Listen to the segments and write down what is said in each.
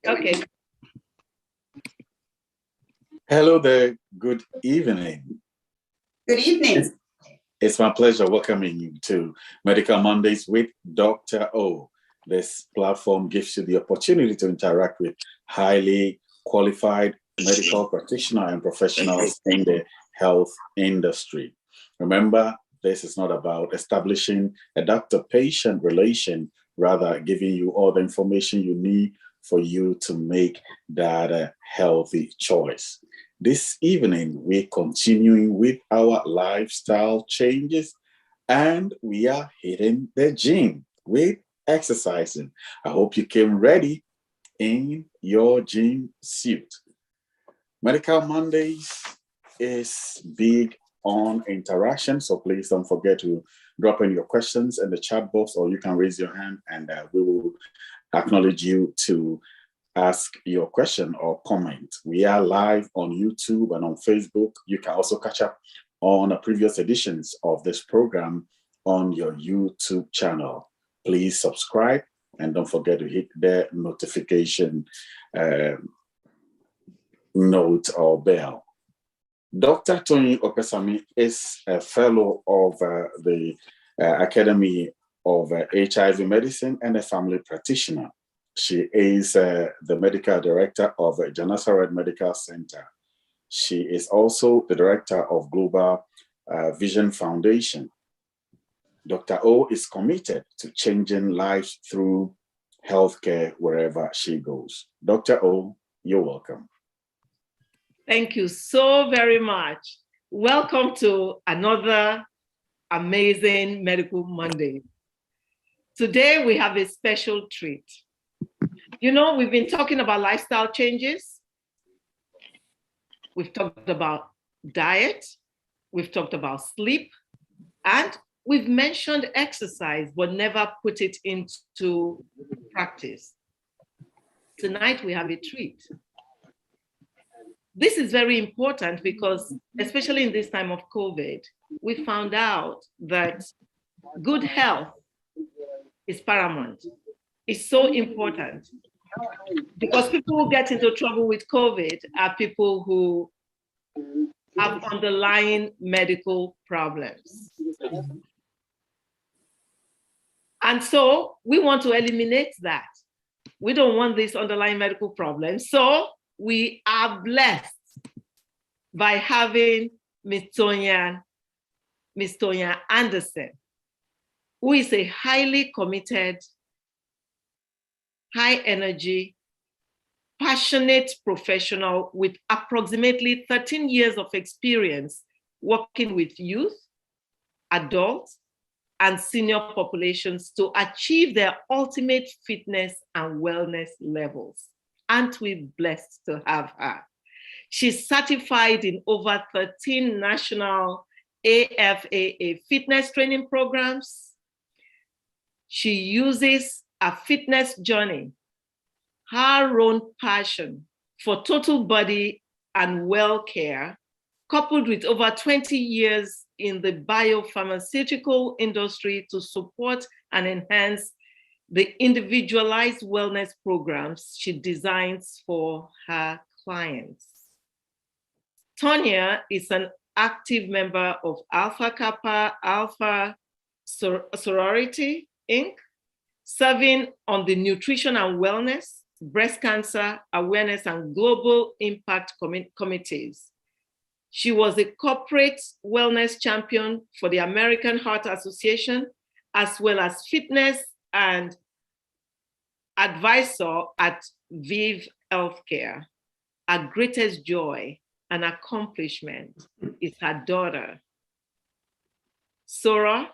Okay. Hello there. Good evening. Good evening. It's my pleasure welcoming you to Medical Mondays with Dr. O. This platform gives you the opportunity to interact with highly qualified medical practitioners and professionals in the health industry. Remember, this is not about establishing a doctor-patient relation, rather giving you all the information you need for you to make that healthy choice. This evening, we're continuing with our lifestyle changes, and we are hitting the gym with exercising. I hope you came ready in your gym suit. Medical Mondays is big on interaction, so please don't forget to drop in your questions in the chat box, or you can raise your hand and we will acknowledge you to ask your question or comment. We are live on YouTube and on Facebook. You can also catch up on the previous editions of this program on your YouTube channel. Please subscribe and don't forget to hit the notification note or bell. Dr. Tonya Opesami is a fellow of the Academy of HIV Medicine and a family practitioner. She is the medical director of Janassaret Medical Center. She is also the director of Global Vision Foundation. Dr. O is committed to changing lives through healthcare wherever she goes. Dr. O, you're welcome. Thank you so very much. Welcome to another amazing Medical Monday. Today we have a special treat. You know, we've been talking about lifestyle changes. We've talked about diet. We've talked about sleep. And we've mentioned exercise, but never put it into practice. Tonight we have a treat. This is very important because, especially in this time of COVID, we found out that good health is paramount. It's so important because people who get into trouble with COVID are people who have underlying medical problems. And so we want to eliminate that. We don't want these underlying medical problems. So we are blessed by having Miss Tonia Anderson, who is a highly committed, high energy, passionate professional with approximately 13 years of experience working with youth, adults, and senior populations to achieve their ultimate fitness and wellness levels. Aren't we blessed to have her? She's certified in over 13 national AFAA fitness training programs. She uses a fitness journey, her own passion for total body and well care, coupled with over 20 years in the biopharmaceutical industry to support and enhance the individualized wellness programs she designs for her clients. Tonya is an active member of Alpha Kappa Alpha Sorority, Inc., serving on the Nutrition and Wellness, Breast Cancer Awareness and Global Impact Committees. She was a corporate wellness champion for the American Heart Association, as well as fitness and advisor at Vive Healthcare. Her greatest joy and accomplishment is her daughter, Sora,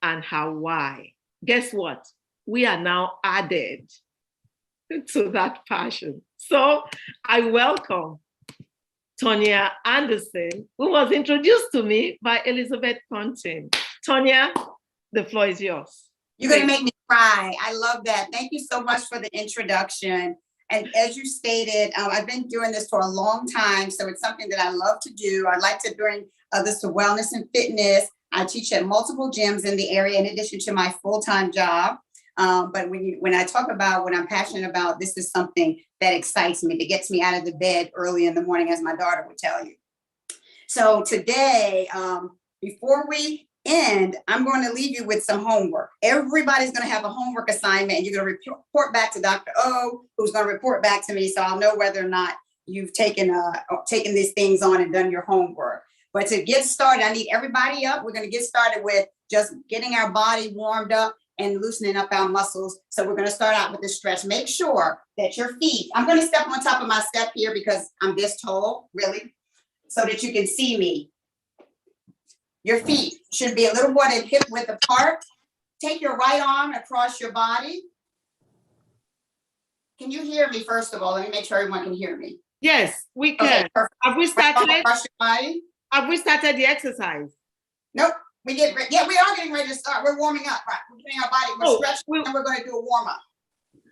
and her why. Guess what? We are now added to that passion. So I welcome Tonia Anderson, who was introduced to me by Elizabeth Pontin. Tonya, the floor is yours. You're going to make me cry. I love that. Thank you so much for the introduction. And as you stated, I've been doing this for a long time, so it's something that I love to do. I like to bring others to wellness and fitness. I teach at multiple gyms in the area in addition to my full-time job. But when I talk about what I'm passionate about, this is something that excites me, that gets me out of the bed early in the morning, as my daughter would tell you. So today, before we end, I'm going to leave you with some homework. Everybody's going to have a homework assignment, and you're going to report back to Dr. O, who's going to report back to me, so I'll know whether or not you've taken these things on and done your homework. But to get started, I need everybody up. We're going to get started with just getting our body warmed up and loosening up our muscles. So we're going to start out with the stretch. Make sure that your feet, I'm going to step on top of my step here because I'm this tall, really, so that you can see me. Your feet should be a little more than hip width apart. Take your right arm across your body. Can you hear me, first of all? Let me make sure everyone can hear me. Yes, we can. Okay, perfect. Have we started? Right arm across your body. Have we started the exercise? Nope. We are getting ready to start. We're warming up, right? We're getting our body, we're stretching, and we're going to do a warm up.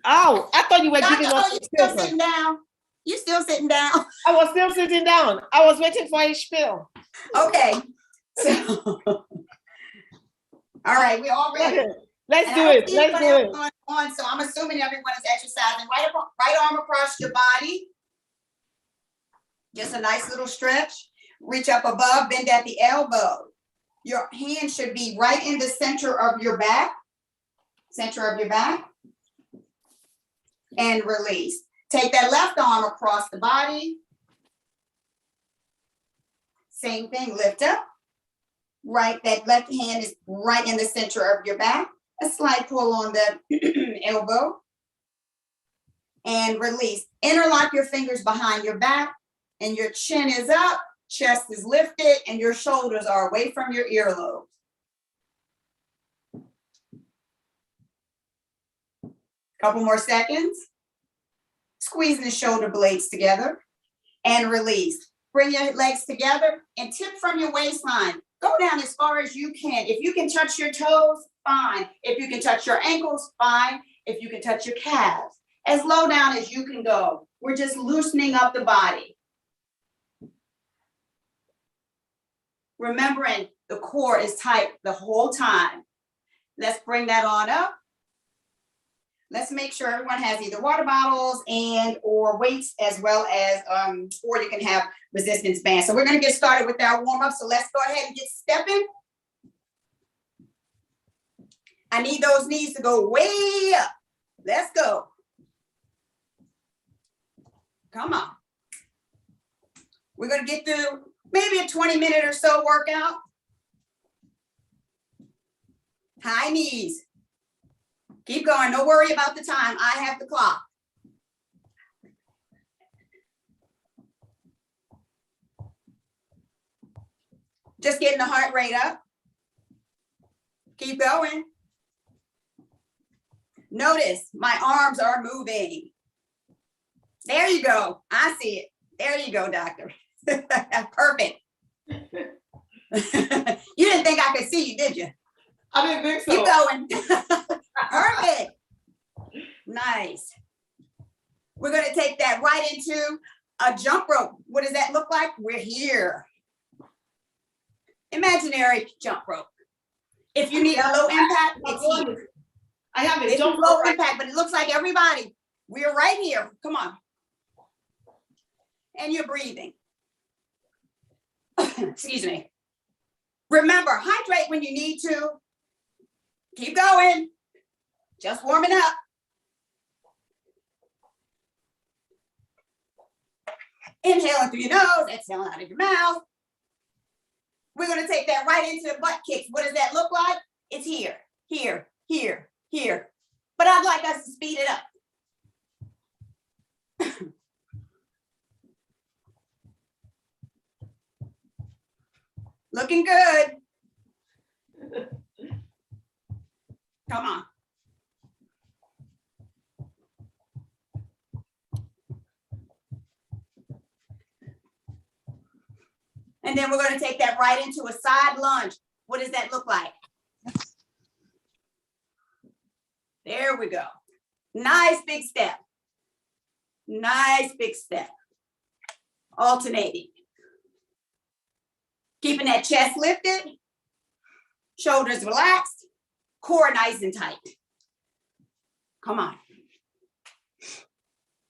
Oh, I thought you were giving us. You still sitting down? You still sitting down? I was still sitting down. I was waiting for a spiel. Okay. So, all right, we all ready. Let's do it. Let's do it. So I'm assuming everyone is exercising. Right arm across your body. Just a nice little stretch. Reach up above, bend at the elbow. Your hand should be right in the center of your back. And release. Take that left arm across the body. Same thing, lift up. Right, that left hand is right in the center of your back. A slight pull on the elbow. And release. Interlock your fingers behind your back, and your chin is up, chest is lifted, and your shoulders are away from your earlobes. Couple more seconds. Squeezing the shoulder blades together and release. Bring your legs together and tip from your waistline. Go down as far as you can. If you can touch your toes, fine. If you can touch your ankles, fine. If you can touch your calves, as low down as you can go. We're just loosening up the body. Remembering the core is tight the whole time. Let's bring that on up. Let's make sure everyone has either water bottles and or weights, as well as, or you can have resistance bands. So we're going to get started with our warm up. So let's go ahead and get stepping. I need those knees to go way up. Let's go. Come on. We're going to get through maybe a 20-minute or so workout. High knees. Keep going. Don't worry about the time. I have the clock. Just getting the heart rate up. Keep going. Notice my arms are moving. There you go. I see it. There you go, doctor. Perfect. You didn't think I could see you, did you? I didn't think so. Keep going. Perfect. Nice. We're going to take that right into a jump rope. What does that look like? We're here. Imaginary jump rope. If you need a low impact, it's here. I have it. It's low impact, but it looks like everybody. We're right here. Come on. And you're breathing. Excuse me. Remember, hydrate when you need to. Keep going. Just warming up. Inhaling through your nose, exhaling out of your mouth. We're going to take that right into butt kicks. What does that look like? It's here, here, here, here. But I'd like us to speed it up. Looking good. Come on. And then we're going to take that right into a side lunge. What does that look like? There we go. Nice big step. Nice big step. Alternating. Keeping that chest lifted. Shoulders relaxed. Core nice and tight. Come on.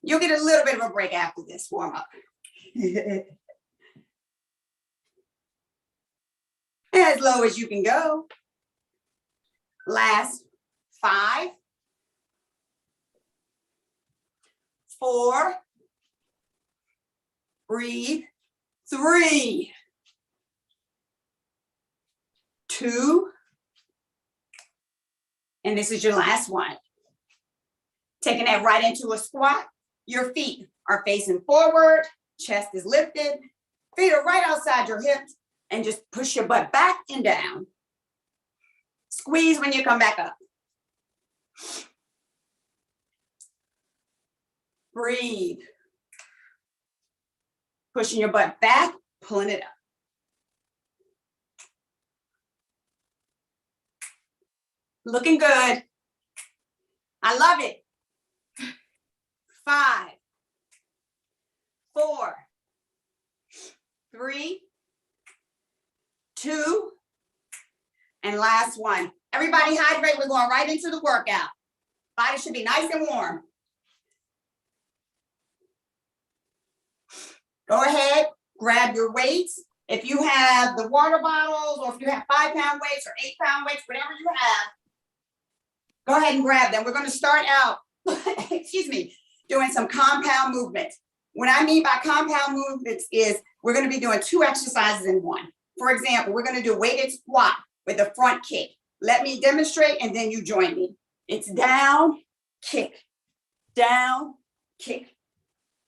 You'll get a little bit of a break after this warm up. As low as you can go. Last 5, 4, breathe, 3, 2, and this is your last one. Taking that right into a squat. Your feet are facing forward, chest is lifted, feet are right outside your hips, and just push your butt back and down. Squeeze when you come back up. Breathe. Pushing your butt back, pulling it up. Looking good. I love it. 5, 4, 3, 2, and last one. Everybody hydrate. We're going right into the workout. Body should be nice and warm. Go ahead, grab your weights. If you have the water bottles, or if you have 5-pound weights or 8-pound weights, whatever you have, go ahead and grab them. We're going to start out, excuse me, doing some compound movements. What I mean by compound movements is we're going to be doing 2 exercises in one. For example, we're going to do weighted squat with a front kick. Let me demonstrate and then you join me. It's down, kick, down, kick,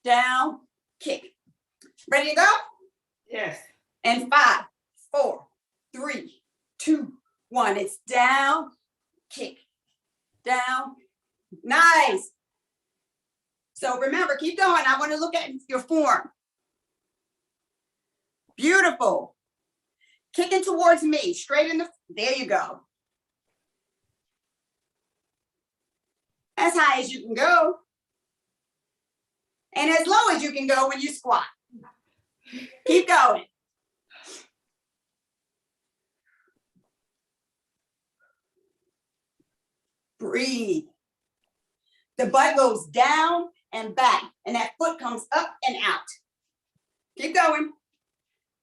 down, kick. Ready to go? Yes. And 5, 4, 3, 2, 1. It's down, kick, down. Nice. So remember, keep going. I want to look at your form. Beautiful. Kicking towards me, straight in the, there you go. As high as you can go. And as low as you can go when you squat. Keep going. Breathe. The butt goes down and back, and that foot comes up and out. Keep going.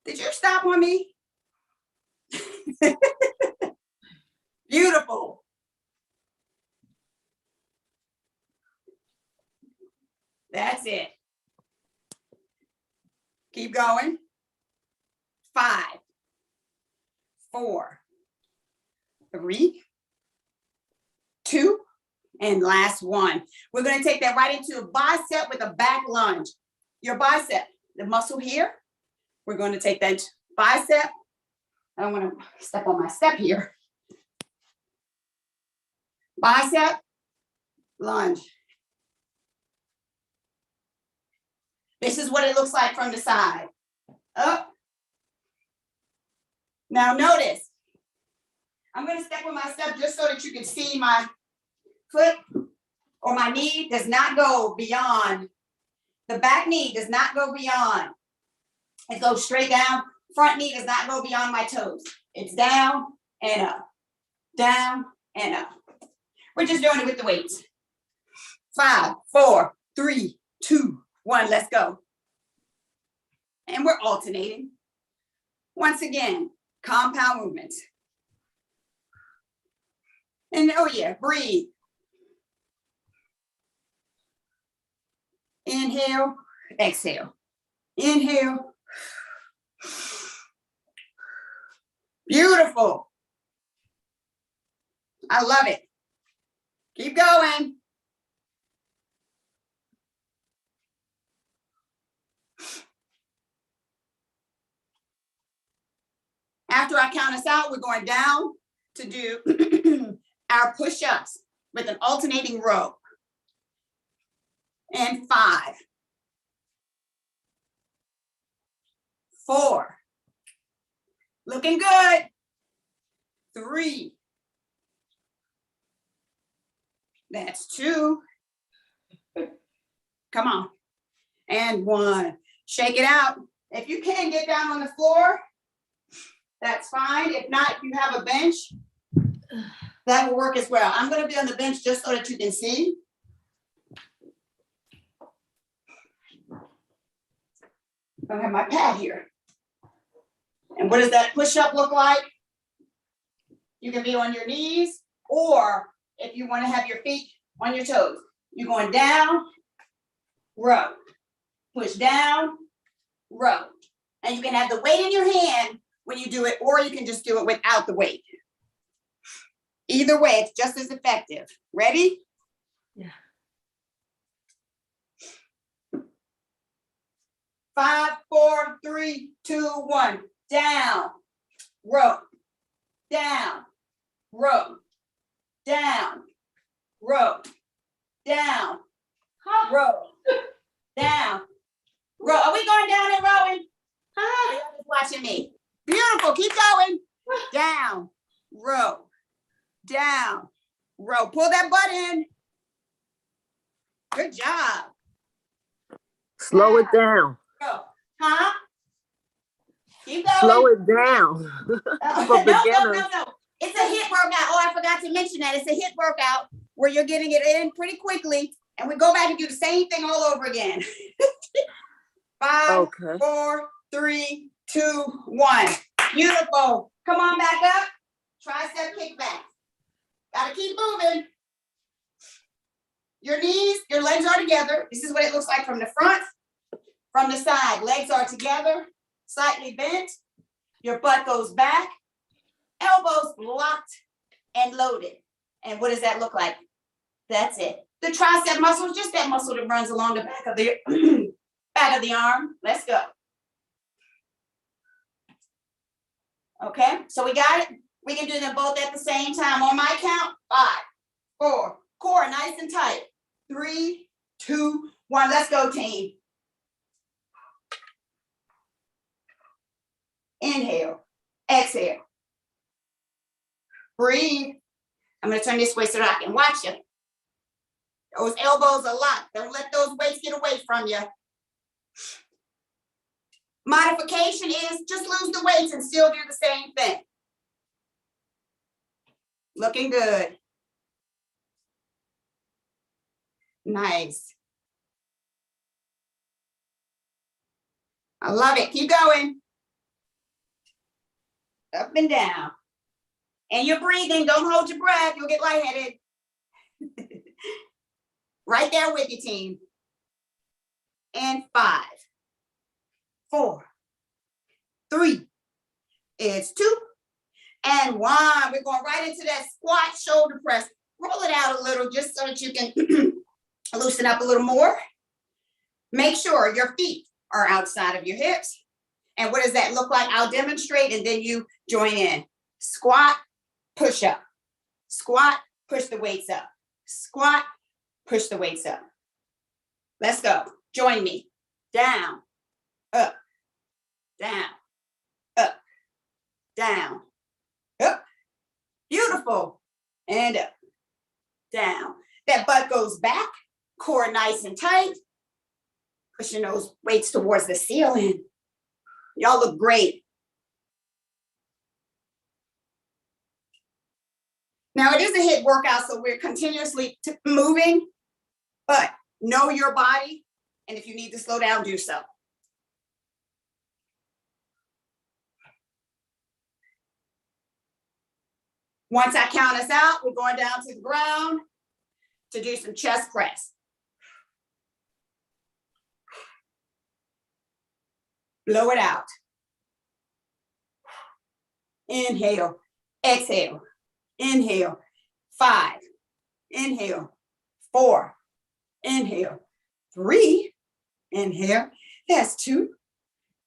Did you stop on me? Beautiful. That's it. Keep going. 5, 4, 3, 2, and last one. We're going to take that right into a bicep with a back lunge. Your bicep, the muscle here, we're going to take that bicep. I don't want to step on my step here. Bicep, lunge. This is what it looks like from the side. Up. Now notice, I'm going to step with my step just so that you can see my foot or my knee does not go beyond. The back knee does not go beyond. It goes straight down. Front knee does not go beyond my toes. It's down and up, down and up. We're just doing it with the weights. 5, 4, 3, 2, 1, let's go. And we're alternating. Once again, compound movements. And oh yeah, breathe. Inhale, exhale. Inhale. Beautiful. I love it. Keep going. After I count us out, we're going down to do our push-ups with an alternating row. And 5, 4, looking good. 3, that's 2. Come on. And 1. Shake it out. If you can get down on the floor, that's fine. If not, you have a bench. That will work as well. I'm going to be on the bench just so that you can see. I have my pad here. And what does that push-up look like? You can be on your knees, or if you want to have your feet on your toes, you're going down, row, push down, row. And you can have the weight in your hand when you do it, or you can just do it without the weight. Either way, it's just as effective. Ready? Yeah. 5, 4, 3, 2, 1. Down, row, down, row, down, row, down, row, down, row. Are we going down and rowing? You're just watching me. Beautiful. Keep going. Down, row, down, row. Pull that butt in. Good job. Slow it down. Row. Huh? Keep going. Slow it down. For beginners. No. It's a HIIT workout. Oh, I forgot to mention that. It's a HIIT workout where you're getting it in pretty quickly. And we go back and do the same thing all over again. 5, 4, 3, 2, 1. Beautiful. Come on back up. Tricep kickbacks. Gotta keep moving. Your knees, your legs are together. This is what it looks like from the front, from the side. Legs are together, slightly bent. Your butt goes back. Elbows locked and loaded. And what does that look like? That's it. The tricep muscle is just that muscle that runs along the back of the back of the arm. Let's go. Okay, so we got it. We can do them both at the same time. On my count, 5, 4, core nice and tight. 3, 2, 1. Let's go, team. Inhale, exhale. Breathe. I'm going to turn this way so that I can watch you. Those elbows are locked. Don't let those weights get away from you. Modification is just lose the weights and still do the same thing. Looking good. Nice. I love it. Keep going. Up and down. And you're breathing. Don't hold your breath. You'll get lightheaded. Right there with you, team. And 5, 4, 3. It's 2 and 1. We're going right into that squat shoulder press. Roll it out a little just so that you can loosen up a little more. Make sure your feet are outside of your hips. And what does that look like? I'll demonstrate and then you join in. Squat, push up. Squat, push the weights up. Squat, push the weights up. Let's go. Join me. Down, up, down, up, down, up. Beautiful. And up, down. That butt goes back, core nice and tight. Pushing those weights towards the ceiling. Y'all look great. Now it is a HIIT workout, so we're continuously moving, but know your body. And if you need to slow down, do so. Once I count us out, we're going down to the ground to do some chest press. Blow it out. Inhale, exhale, inhale, 5, inhale, 4, inhale, 3, inhale, that's 2,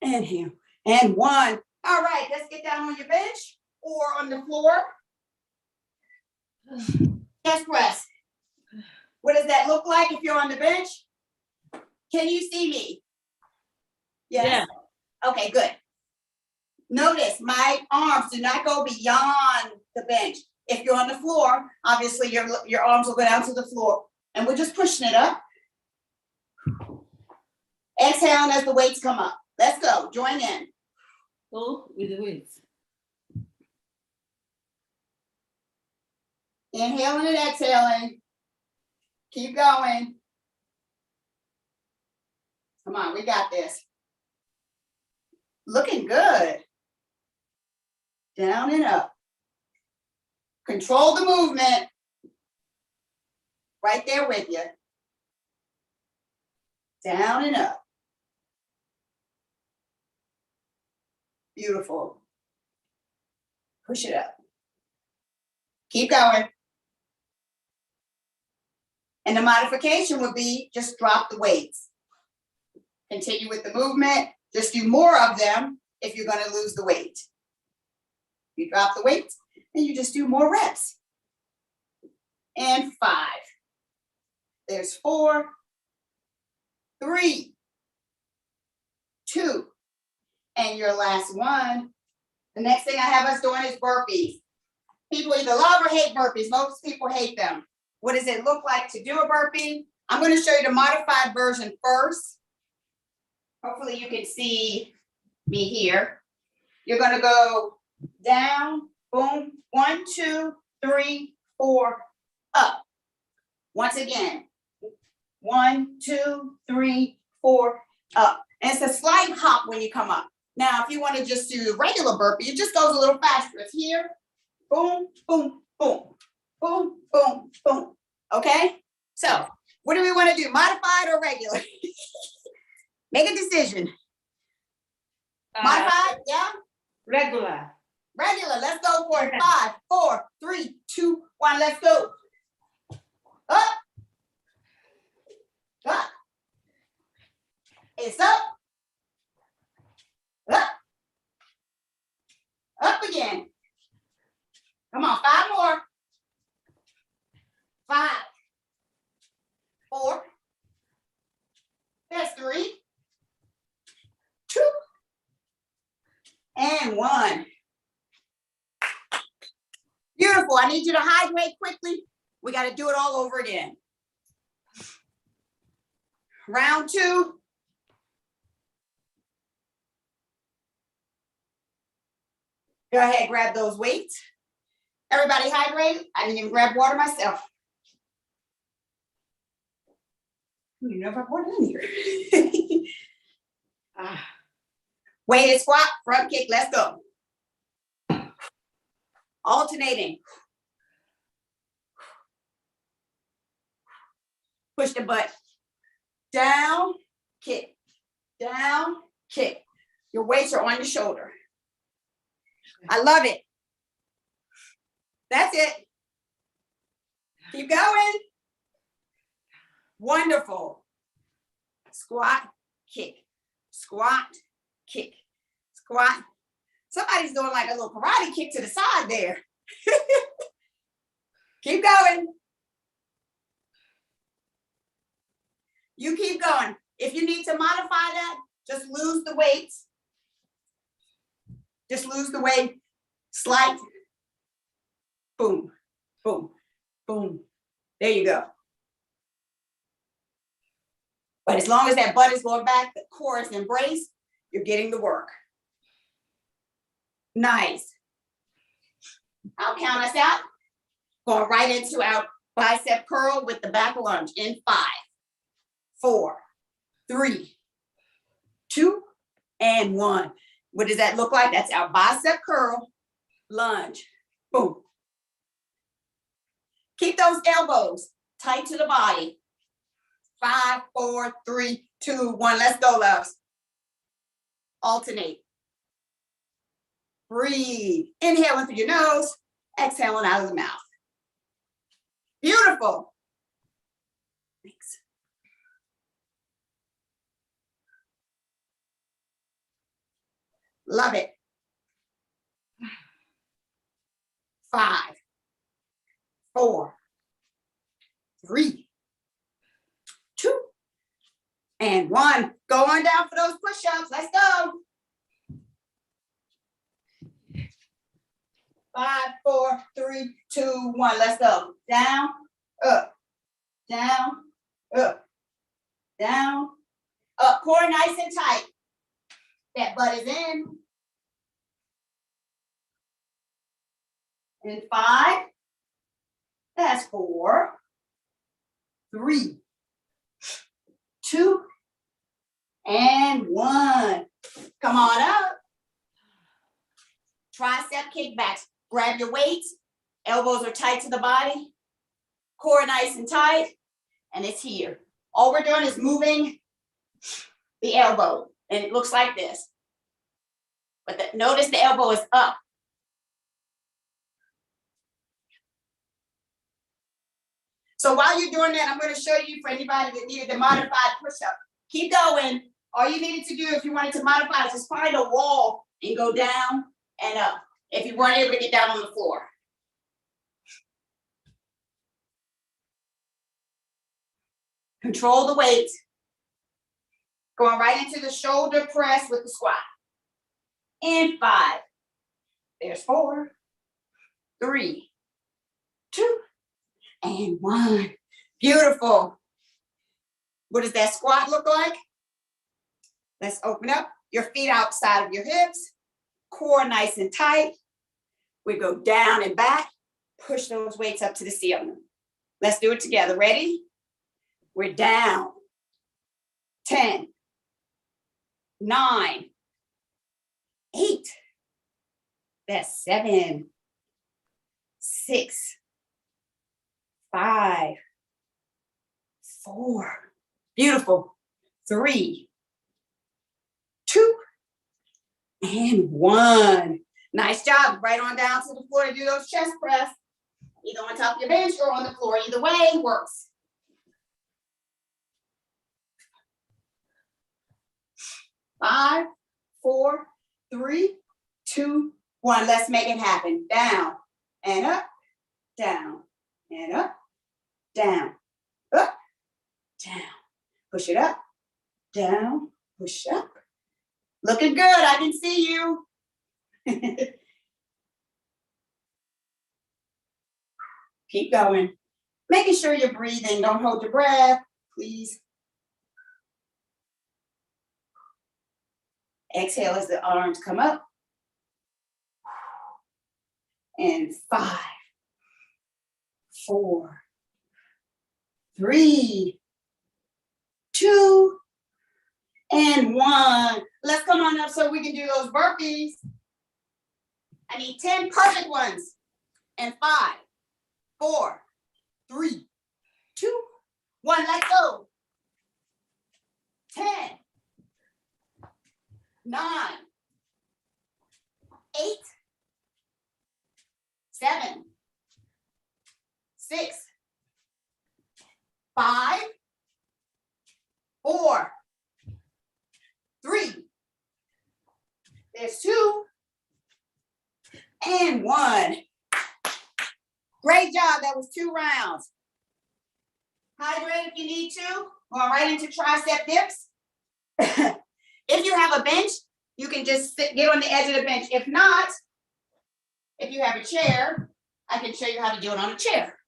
inhale, and 1. All right, let's get down on your bench or on the floor. Chest press. What does that look like if you're on the bench? Can you see me? Yes. Yeah. Okay, good. Notice my arms do not go beyond the bench. If you're on the floor, obviously your arms will go down to the floor. And we're just pushing it up. Exhaling as the weights come up. Let's go. Join in. Go with the weights. Inhaling and exhaling. Keep going. Come on, we got this. Looking good. Down and up. Control the movement. Right there with you. Down and up. Beautiful. Push it up. Keep going. And the modification would be just drop the weights. Continue with the movement. Just do more of them if you're going to lose the weight. You drop the weight and you just do more reps. And 5. There's 4, 3, 2, and your last one. The next thing I have us doing is burpees. People either love or hate burpees. Most people hate them. What does it look like to do a burpee? I'm going to show you the modified version first. Hopefully you can see me here. You're going to go down, boom, 1, 2, 3, 4, up. Once again, 1, 2, 3, 4, up. And it's a slight hop when you come up. Now, if you want to just do a regular burpee, it just goes a little faster. It's here, boom, boom, boom, boom, boom, boom. Okay? So, what do we want to do? Modified or regular? Make a decision. Modified, yeah? Regular. Regular, let's go for it. 5, 4, 3, 2, 1, let's go. Up. Up. It's up. Up. Up again. Come on, 5 more. 5, 4. That's 3, 2, and 1. Beautiful. I need you to hydrate quickly. We got to do it all over again. Round 2. Go ahead, grab those weights. Everybody hydrated? I didn't even grab water myself. I don't even know if I poured it in here. Weighted squat, front kick, let's go. Alternating. Push the butt. Down, kick. Down, kick. Your weights are on your shoulder. I love it. That's it. Keep going. Wonderful. Squat, kick. Squat, kick. Squat. Somebody's doing like a little karate kick to the side there. Keep going. You keep going. If you need to modify that, just lose the weights. Just lose the weight. Slight. Boom, boom, boom. There you go. But as long as that butt is going back, the core is embraced, you're getting the work. Nice. I'll count us out. Going right into our bicep curl with the back lunge in 5, 4, 3, 2, and 1. What does that look like? That's our bicep curl, lunge, boom. Keep those elbows tight to the body. 5, 4, 3, 2, 1. Let's go, loves. Alternate. Breathe. Inhaling through your nose, exhaling out of the mouth. Beautiful. Thanks. Love it. 5, 4, 3, 2, and 1. Go on down for those push-ups. Let's go. 5, 4, 3, 2, 1. Let's go. Down, up, down, up, down, up. Core nice and tight. That butt is in. And 5, That's 4, 3, 2, and 1. Come on up. Tricep kickbacks. Grab your weights. Elbows are tight to the body. Core nice and tight. And it's here. All we're doing is moving the elbow. And it looks like this. But notice the elbow is up. So while you're doing that, I'm going to show you for anybody that needed the modified push-up. Keep going. All you needed to do if you wanted to modify is just find a wall and go down and up if you weren't able to get down on the floor. Control the weight. Going right into the shoulder press with the squat. And 5. There's 4, 3, 2, and 1. Beautiful. What does that squat look like? Let's open up your feet outside of your hips. Core nice and tight. We go down and back. Push those weights up to the ceiling. Let's do it together. Ready? We're down. 10, 9, 8. That's 7, 6, 5, 4. Beautiful. 3, 2, and 1. Nice job. Right on down to the floor to do those chest press. Either on top of your bench or on the floor. Either way works. Five, 4, 3, 2, 1. Let's make it happen. Down and up, down and up, down, up, down. Push it up, down, push up. Looking good. I can see you. Keep going. Making sure you're breathing. Don't hold your breath, please. Exhale as the arms come up. And 5, 4, 3, 2, and 1. Let's come on up so we can do those burpees. I need 10 perfect ones. And 5, 4, 3, 2, 1. Let's go. 10, 9, 8, 7, 6, 5, 4, 3. There's 2 and 1. Great job. That was 2 rounds. Hydrate if you need to. Going right into tricep dips. If you have a bench, you can just get on the edge of the bench. If not, if you have a chair, I can show you how to do it on a chair.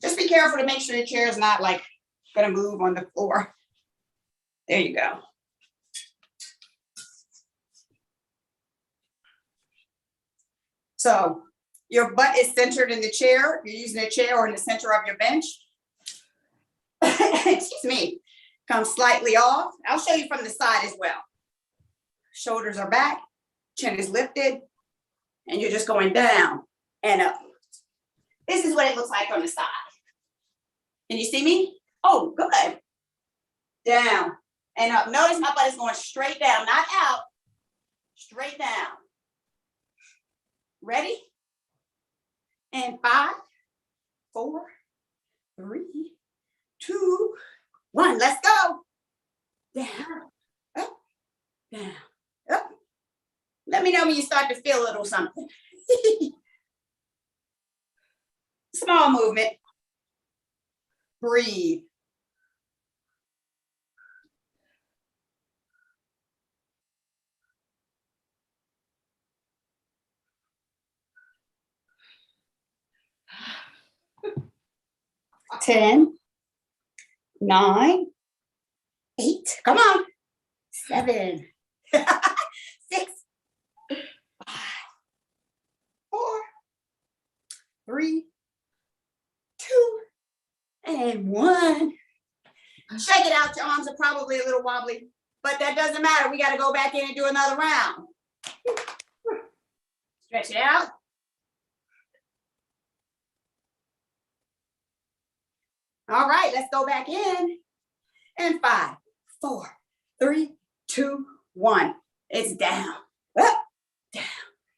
Just be careful to make sure your chair is not like going to move on the floor. There you go. So your butt is centered in the chair. You're using a chair or in the center of your bench. Excuse me. Come slightly off. I'll show you from the side as well. Shoulders are back. Chin is lifted. And you're just going down and up. This is what it looks like on the side. Can you see me? Oh, good. Down and up. Notice my butt is going straight down, not out. Straight down. Ready? And 5, 4, 3, 2, 1. Let's go. Down, up, down, up. Let me know when you start to feel a little something. Small movement. Breathe. Ten, 9, 8, come on. 7, 6, 5, 3, 2, and 1. Shake it out. Your arms are probably a little wobbly, but that doesn't matter. We got to go back in and do another round. Stretch it out. All right, let's go back in. And 5, 4, 3, 2, 1. It's down, up, down,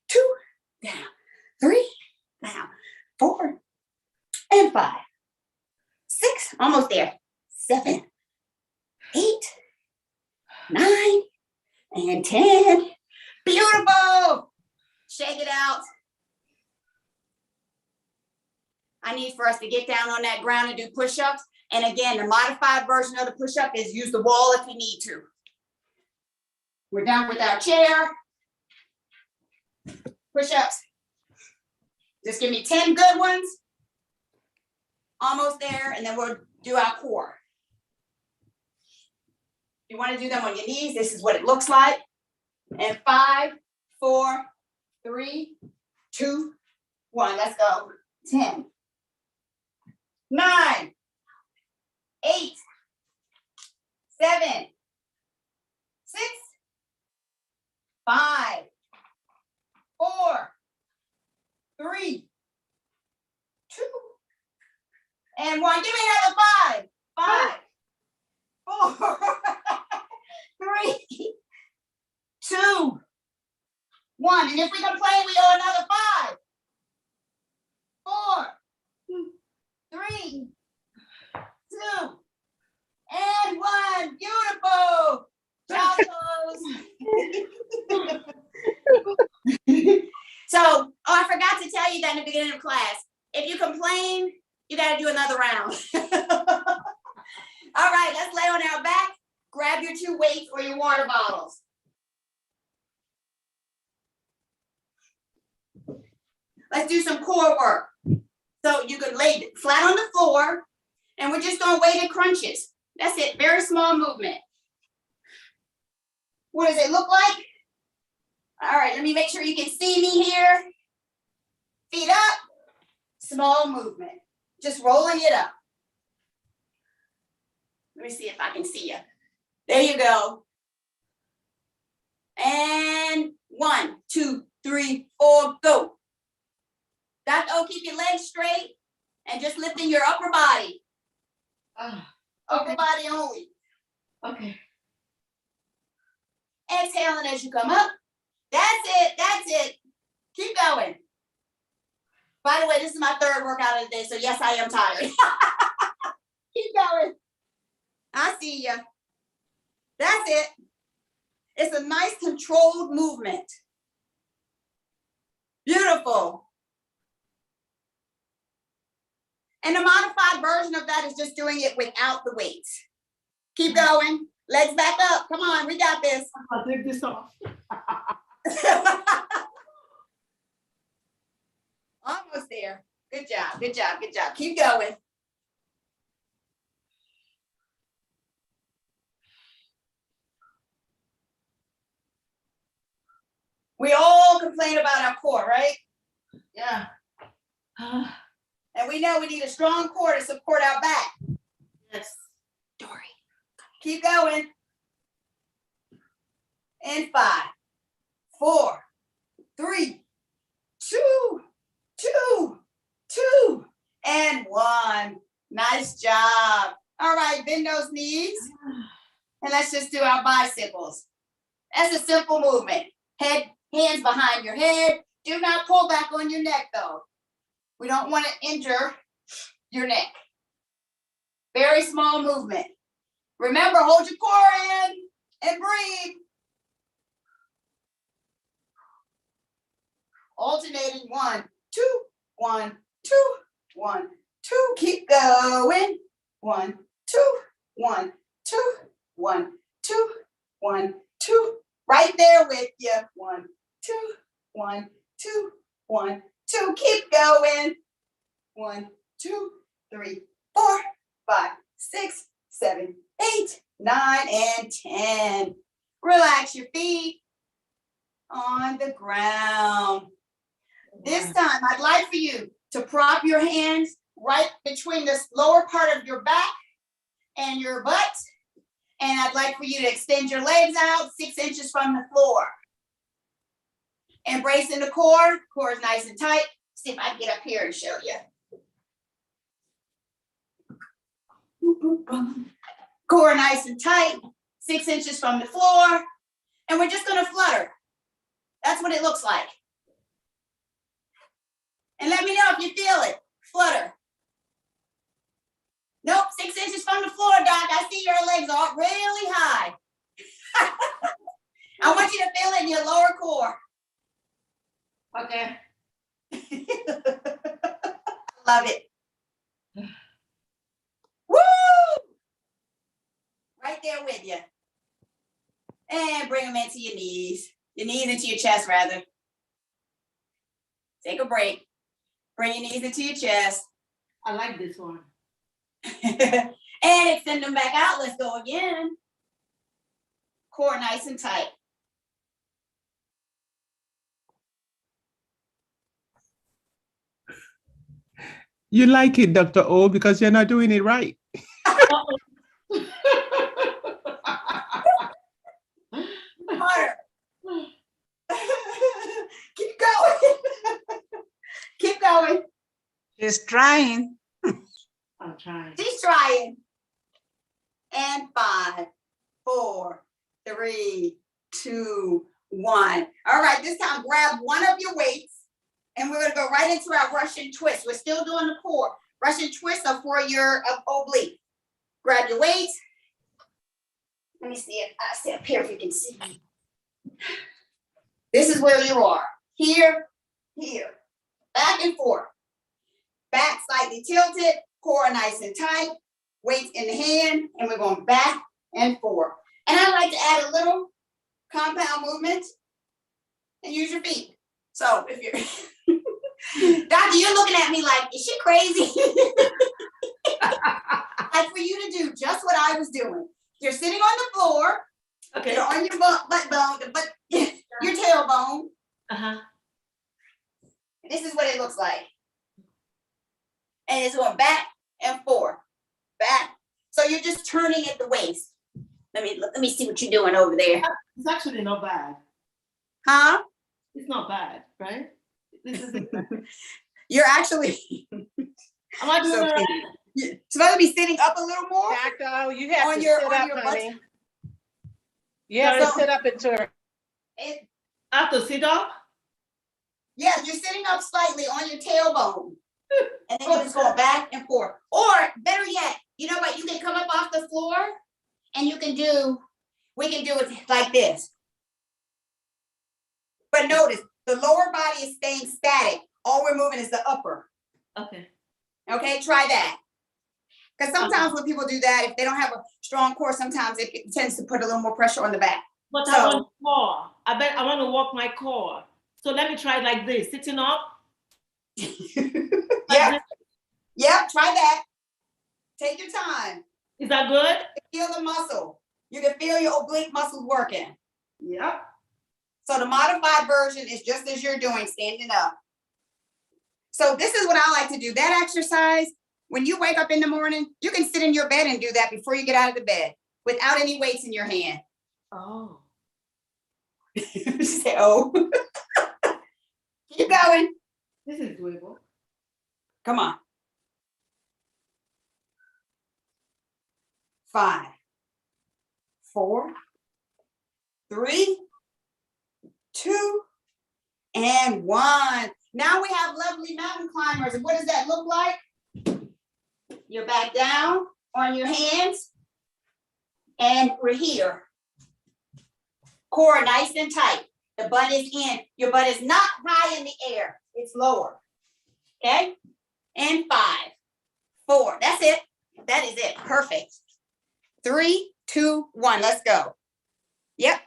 2, down, 3, down, 4, and 5, 6, almost there, 7, 8, 9, and 10. Beautiful. Shake it out. I need for us to get down on that ground and do push-ups. And again, the modified version of the push-up is use the wall if you need to. We're done with our chair. Push-ups. Just give me 10 good ones. Almost there, and then we'll do our core. You want to do them on your knees. This is what it looks like. And 5, 4, 3, 2, 1. Let's go. 10, 9, 8, 7, 6, 5, 4, 3, 2, and 1. Give me another 5. 5, 4, 3, 2, 1. And if we complain, we owe another 5, 4, 3, 2, and 1. Beautiful. Job So, I forgot to tell you that in the beginning of class. If you complain, you got to do another round. All right, let's lay on our back. Grab your 2 weights or your water bottles. Let's do some core work. So you could lay flat on the floor, and we're just doing weighted crunches. That's it, very small movement. What does it look like? All right, let me make sure you can see me here. Feet up, small movement. Just rolling it up. Let me see if I can see you. There you go. And 1, 2, 3, 4, go. That's all, keep your legs straight and just lifting your upper body. Upper body only. Okay. Exhaling as you come up. That's it, that's it. Keep going. By the way, this is my 3rd workout of the day, so yes, I am tired. Keep going. I see you. That's it. It's a nice controlled movement. Beautiful. And the modified version of that is just doing it without the weights. Keep going. Legs back up. Come on, we got this. I'll take this off. Almost there. Good job, good job, good job. Keep going. We all complain about our core, right? Yeah. And we know we need a strong core to support our back. Yes. Dory. Keep going. And 5, 4, 3, 2, 2, 2, and 1. Nice job. All right, bend those knees. And let's just do our bicycles. That's a simple movement. Hands behind your head. Do not pull back on your neck, though. We don't want to injure your neck. Very small movement. Remember, hold your core in and breathe. Alternating 1, 2, 1, 2, 1, 2. Keep going. 1, 2, 1, 2, 1, 2, 1, 2. Right there with you. 1, 2, 1, 2, 1, 2. Keep going. 1, 2, 3, 4, 5, 6, 7, 8, 9, and 10. Relax your feet on the ground. This time, I'd like for you to prop your hands right between the lower part of your back and your butt. And I'd like for you to extend your legs out 6 inches from the floor. Embracing the core. Core is nice and tight. See if I can get up here and show you. Core nice and tight, 6 inches from the floor. And we're just gonna flutter. That's what it looks like. And let me know if you feel it. Flutter. Nope, 6 inches from the floor, Doc. I see your legs are really high. I want you to feel it in your lower core. Okay. Love it. Woo! Right there with you. And bring them into your knees. Your knees into your chest, rather. Take a break. Bring your knees into your chest. I like this one. And extend them back out. Let's go again. Core nice and tight. You like it, Dr. O, because you're not doing it right. Harder. Keep going. Keep going. She's trying. I'm trying. She's trying. And 5, 4, 3, 2, 1. All right, this time grab one of your weights and we're gonna go right into our Russian twist. We're still doing the core. Russian twist are for your oblique. Grab your weights. Let me see it. I stay up here if you can see me. This is where you are. Here, here. Back and forth. Back slightly tilted, core nice and tight, weights in the hand, and we're going back and forth. And I like to add a little compound movement and use your feet. So if you're, Doctor, you're looking at me like, is she crazy? Like for you to do just what I was doing. You're sitting on the floor, Okay. you're on your butt bone, your tailbone. Uh-huh. This is what it looks like. And it's going back and forth, back. So you're just turning at the waist. Let me see what you're doing over there. It's actually not bad. Huh? It's not bad, right? This is You're actually Am I doing So all right? you're supposed to be sitting up a little more. Doctor, you have On to your- sit on up, your butt. honey. You have to So- sit up into her. It, I have to sit up? yes, you're sitting up slightly on your tailbone. And then you're just going back and forth. Or better yet, you know what? You can come up off the floor and we can do it like this. But notice, the lower body is staying static. All we're moving is the upper. Okay. Okay, try that. Because sometimes when people do that, if they don't have a strong core, sometimes it tends to put a little more pressure on the back. But So- I want core. I want to work my core. So let me try it like this, sitting up. Yeah, yeah, try that. Take your time. Is that good? Feel the muscle. You can feel your oblique muscles working. Yep. So the modified version is just as you're doing, standing up. So this is what I like to do. That exercise, when you wake up in the morning, you can sit in your bed and do that before you get out of the bed without any weights in your hand. Oh. She said, oh. Keep going. This is doable. Come on. 5, 4, 3, 2, and 1. Now we have lovely mountain climbers. And what does that look like? You're back down on your hands. And we're here. Core nice and tight. The butt is in. Your butt is not high in the air. It's lower. Okay? And 5, 4. That's it. That is it. Perfect. 3, 2, 1. Let's go. Yep.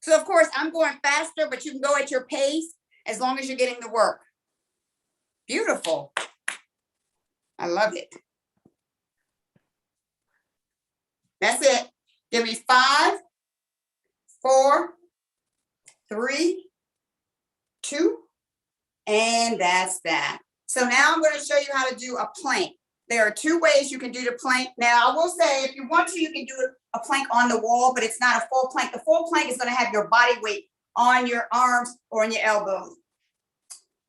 So of course I'm going faster, but you can go at your pace as long as you're getting the work. Beautiful. I love it. That's it. Give me 5, 4, 3, 2, and that's that. So now I'm going to show you how to do a plank. There are 2 ways you can do the plank. Now I will say, if you want to, you can do a plank on the wall, but it's not a full plank. The full plank is going to have your body weight on your arms or on your elbows.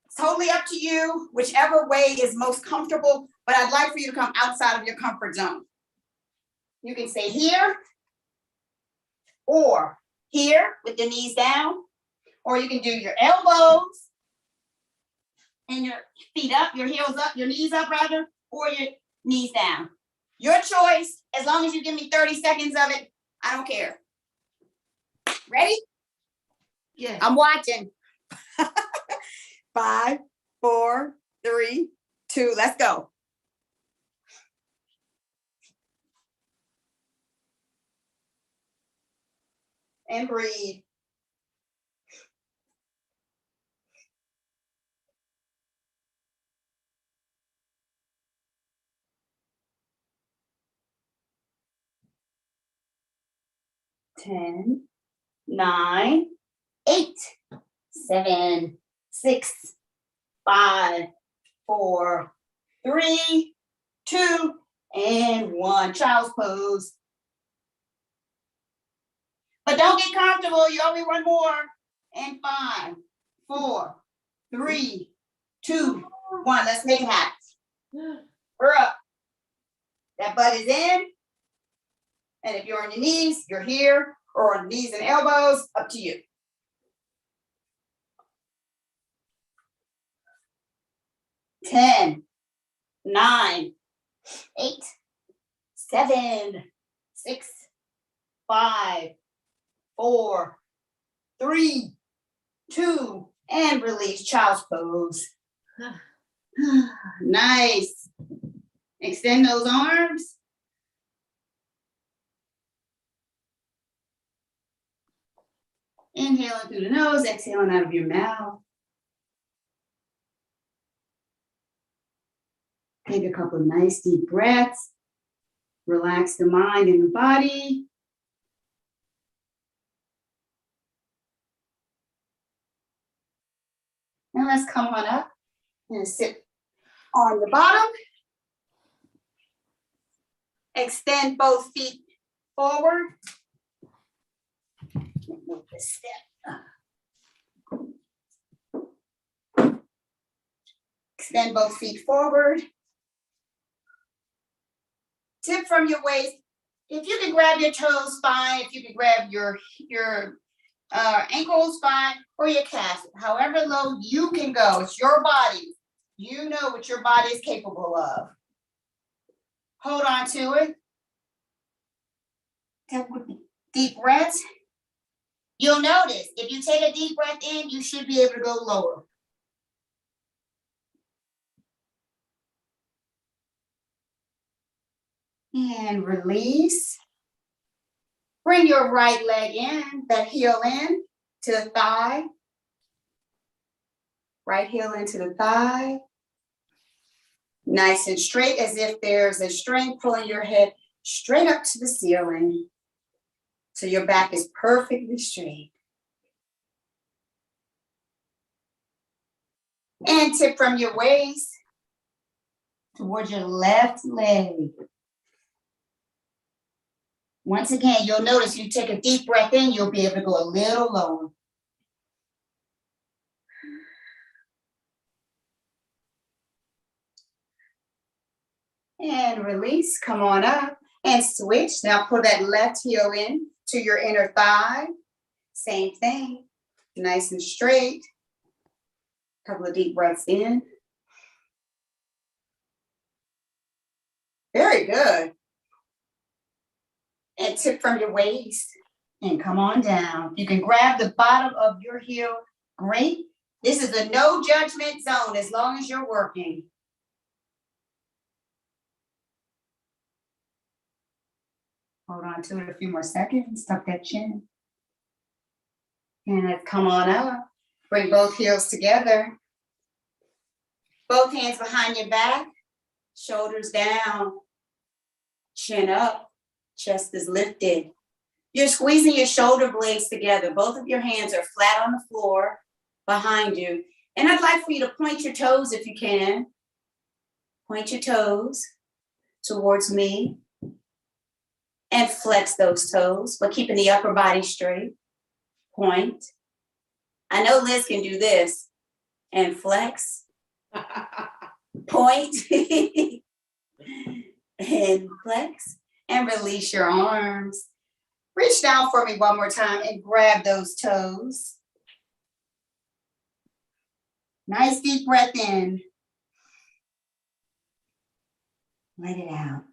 It's totally up to you, whichever way is most comfortable, but I'd like for you to come outside of your comfort zone. You can stay here or here with your knees down, or you can do your elbows and your feet up, your heels up, your knees up rather, or your knees down. Your choice, as long as you give me 30 seconds of it, I don't care. Ready? Yeah. I'm watching. 5, 4, 3, 2, let's go. And breathe. Ten, 9, 8, 7, 6, 5, 4, 3, 2, and 1. Child's pose. But don't get comfortable. You only one more. And 5, 4, 3, 2, 1. Let's make it happen. We're up. That butt is in. And if you're on your knees, you're here, or on knees and elbows, up to you. Ten, 9, 8, 7, 6, 5, 4, 3, 2, and release. Child's pose. Nice. Extend those arms. Inhaling through the nose, exhaling out of your mouth. Take a couple of nice deep breaths. Relax the mind and the body. Now let's come on up and sit on the bottom. Extend both feet forward. Move this step. Extend both feet forward. Tip from your waist. If you can grab your toes, fine. If you can grab your ankles, fine, or your calves. However low you can go. It's your body. You know what your body is capable of. Hold on to it. Take deep breaths. You'll notice if you take a deep breath in, you should be able to go lower. And release. Bring your right leg in, that heel in to the thigh. Right heel into the thigh. Nice and straight, as if there's a string pulling your head straight up to the ceiling. So your back is perfectly straight. And tip from your waist towards your left leg. Once again, you'll notice you take a deep breath in, you'll be able to go a little lower. And release, come on up and switch. Now pull that left heel in to your inner thigh. Same thing, nice and straight. Couple of deep breaths in. Very good. And tip from your waist and come on down. You can grab the bottom of your heel. Great. This is a no judgment zone as long as you're working. Hold on to it a few more seconds. Tuck that chin. And let's come on up. Bring both heels together. Both hands behind your back. Shoulders down. Chin up. Chest is lifted. You're squeezing your shoulder blades together. Both of your hands are flat on the floor. behind you. And I'd like for you to point your toes if you can. Point your toes towards me and flex those toes, but keeping the upper body straight. Point. I know Liz can do this. And flex. Point. And flex. And release your arms. Reach down for me one more time and grab those toes. Nice deep breath in. Let it out.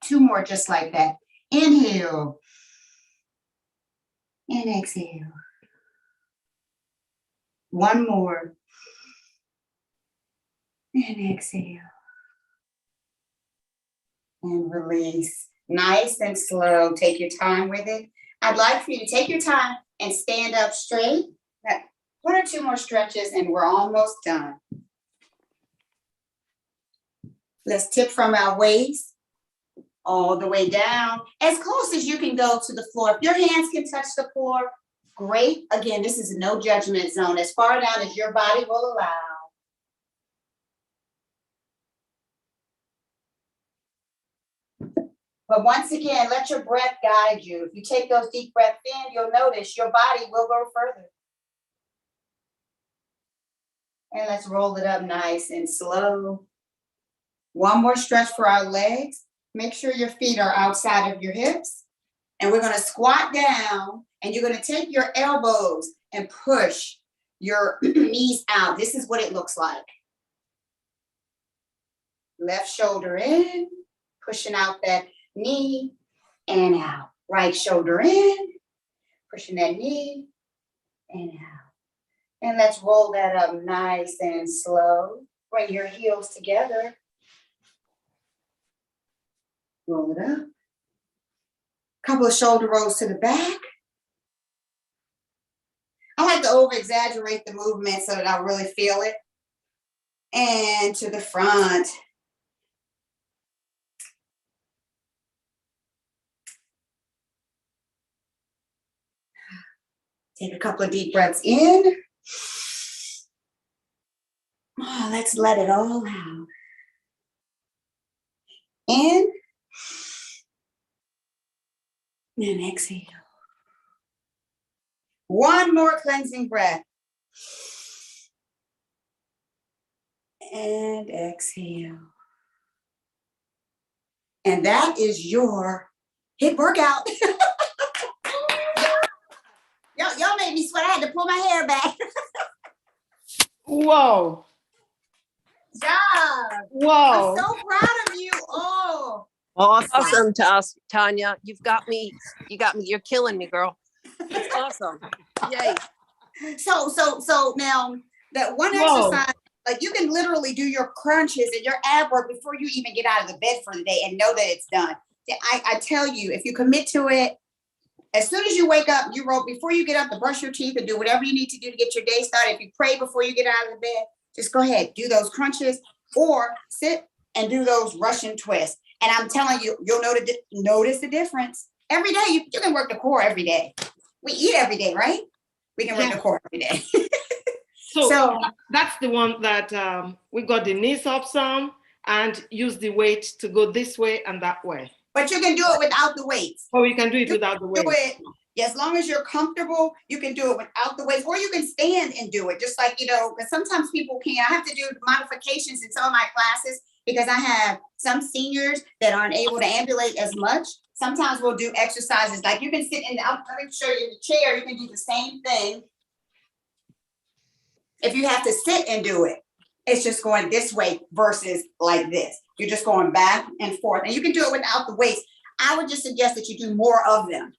2 more just like that. Inhale. And exhale. 1 more. And exhale. And release. Nice and slow. Take your time with it. I'd like for you to take your time and stand up straight. 1 or 2 more stretches and we're almost done. Let's tip from our waist all the way down, as close as you can go to the floor. If your hands can touch the floor, great. Again, this is no judgment zone. As far down as your body will allow. But once again, let your breath guide you. If you take those deep breaths in, you'll notice your body will go further. And let's roll it up nice and slow. 1 more stretch for our legs. Make sure your feet are outside of your hips. And we're going to squat down and you're going to take your elbows and push your knees out. This is what it looks like. Left shoulder in, pushing out that knee and out. Right shoulder in, pushing that knee and out. And let's roll that up nice and slow. Bring your heels together. Roll it up. Couple of shoulder rolls to the back. I like to over-exaggerate the movement so that I really feel it. And to the front. Take a couple of deep breaths in. Oh, let's let it all out. In. And exhale. 1 more cleansing breath. And exhale. And that is your hip workout. Y'all made me sweat. I had to pull my hair back. Whoa. Job. Whoa. I'm so proud of you. Oh. Awesome, Tonya. You're killing me, girl. That's awesome. Yay. So now that one Whoa. exercise, like you can literally do your crunches and your ab work before you even get out of the bed for the day and know that it's done. I tell you, if you commit to it, as soon as you wake up, you roll before you get up to brush your teeth and do whatever you need to do to get your day started. If you pray before you get out of the bed, just go ahead, do those crunches or sit and do those Russian twists. And I'm telling you, you'll notice the difference. Every day, you can work the core every day. We eat every day, right? We can work the core every day. So that's the one that we got the knees up some and use the weight to go this way and that way. But you can do it without the weights. Oh, you can do it without the weight. Do it. As long as you're comfortable, you can do it without the weights, or you can stand and do it. Just like, because sometimes people can't. I have to do modifications in some of my classes because I have some seniors that aren't able to ambulate as much. Sometimes we'll do exercises like you can sit in, let me show you in the chair, you can do the same thing. If you have to sit and do it, it's just going this way versus like this. You're just going back and forth, and you can do it without the weights. I would just suggest that you do more of them.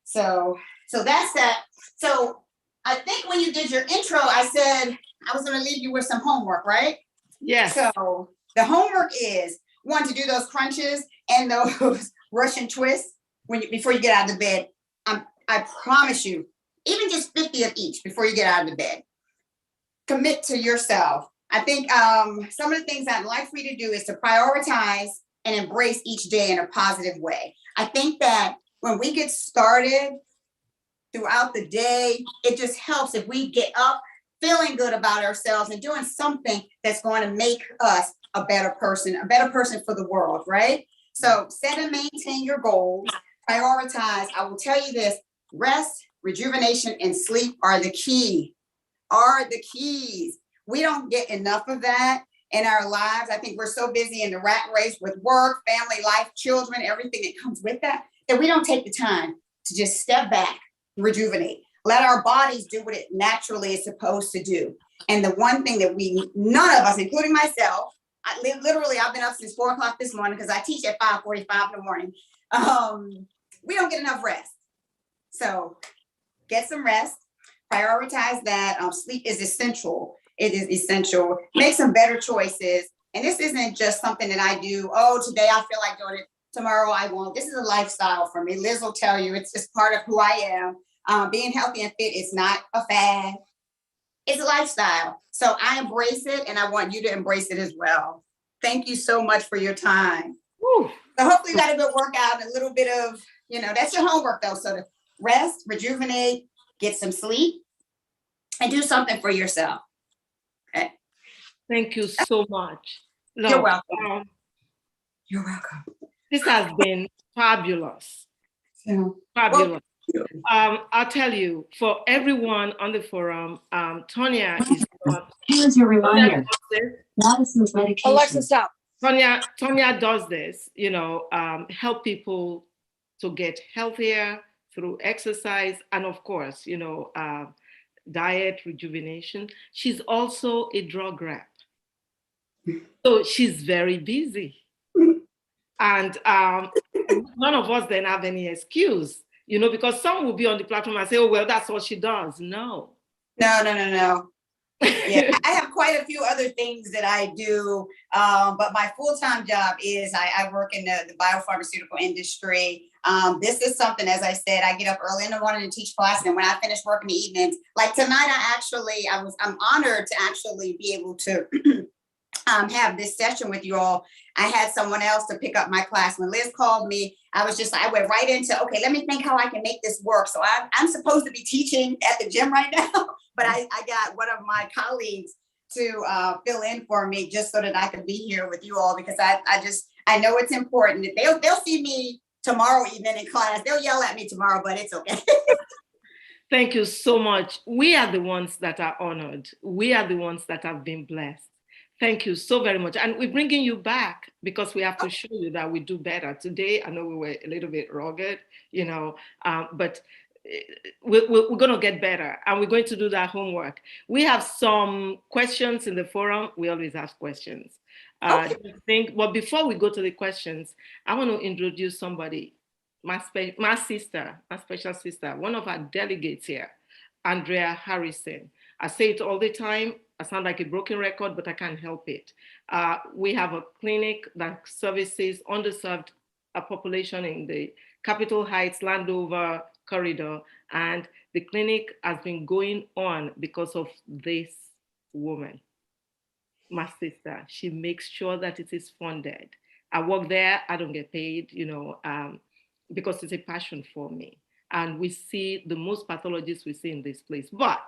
So that's that. So I think when you did your intro, I said I was going to leave you with some homework, right? Yes. So the homework is 1, to do those crunches and those Russian twists before you get out of the bed. I promise you, even just 50 of each before you get out of the bed. Commit to yourself. I think some of the things I'd like for you to do is to prioritize and embrace each day in a positive way. I think that when we get started throughout the day. It just helps if we get up feeling good about ourselves and doing something that's going to make us a better person for the world, right? So set and maintain your goals, prioritize. I will tell you this, rest, rejuvenation, and sleep are the keys. We don't get enough of that in our lives. I think we're so busy in the rat race with work, family life, children, everything that comes with that we don't take the time to just step back, rejuvenate, let our bodies do what it naturally is supposed to do. And the one thing that none of us, including myself, I've been up since 4 o'clock this morning because I teach at 5:45 in the morning. We don't get enough rest. So get some rest, prioritize that. Sleep is essential. It is essential. Make some better choices. And this isn't just something that I do. Oh, today I feel like doing it. Tomorrow I won't. This is a lifestyle for me. Liz will tell you it's just part of who I am. Being healthy and fit is not a fad. It's a lifestyle. So I embrace it, and I want you to embrace it as well. Thank you so much for your time. Woo. So hopefully you got a good workout and a little bit of, that's your homework though. So to rest, rejuvenate, get some sleep, and do something for yourself. Okay. Thank you so much. You're welcome. You're welcome. This has been fabulous. Fabulous. I'll tell you, for everyone on the forum, Tonya is not. Here's your reminder. Madison's medication. Alexa, stop. Tonya does this, help people to get healthier through exercise and, of course, diet, rejuvenation. She's also a drug rep. So she's very busy. And none of us then have any excuse, because some will be on the platform and say, oh, well, that's what she does. No. No. Yeah, I have quite a few other things that I do, but my full-time job is I work in the biopharmaceutical industry. This is something, as I said, I get up early in the morning to teach class, and when I finish work in the evenings, like tonight, I'm honored to actually be able to have this session with you all. I had someone else to pick up my class. When Liz called me, I went right into, okay, let me think how I can make this work. So I'm supposed to be teaching at the gym right now, but I got one of my colleagues to fill in for me just so that I could be here with you all, because I know it's important. They'll see me tomorrow evening in class. They'll yell at me tomorrow, but it's okay. Thank you so much. We are the ones that are honored. We are the ones that have been blessed. Thank you so very much. And we're bringing you back because we have to show you that we do better. Today, I know we were a little bit rugged, but we're going to get better, and we're going to do that homework. We have some questions in the forum. We always ask questions. But before we go to the questions, I want to introduce somebody, my special sister, one of our delegates here, Andrea Harrison. I say it all the time. I sound like a broken record, but I can't help it. We have a clinic that services underserved population in the Capitol Heights, Landover corridor. And the clinic has been going on because of this woman, my sister. She makes sure that it is funded. I work there, I don't get paid, because it's a passion for me. And we see the most pathologists we see in this place. But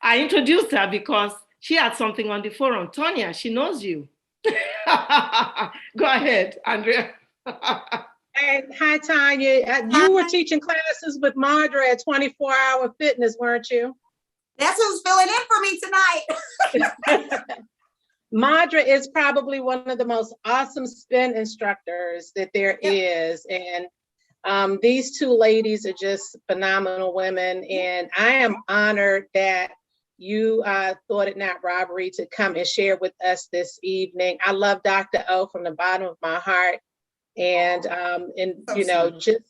I introduced her because she had something on the forum. Tonya, she knows you. Go ahead, Andrea. Hey, hi, Tonya. You were teaching classes with Madra at 24-Hour Fitness, weren't you? That's who's filling in for me tonight. Madra is probably one of the most awesome spin instructors that there is. And these two ladies are just phenomenal women. And I am honored that you thought it not robbery to come and share with us this evening. I love Dr. O from the bottom of my heart. And just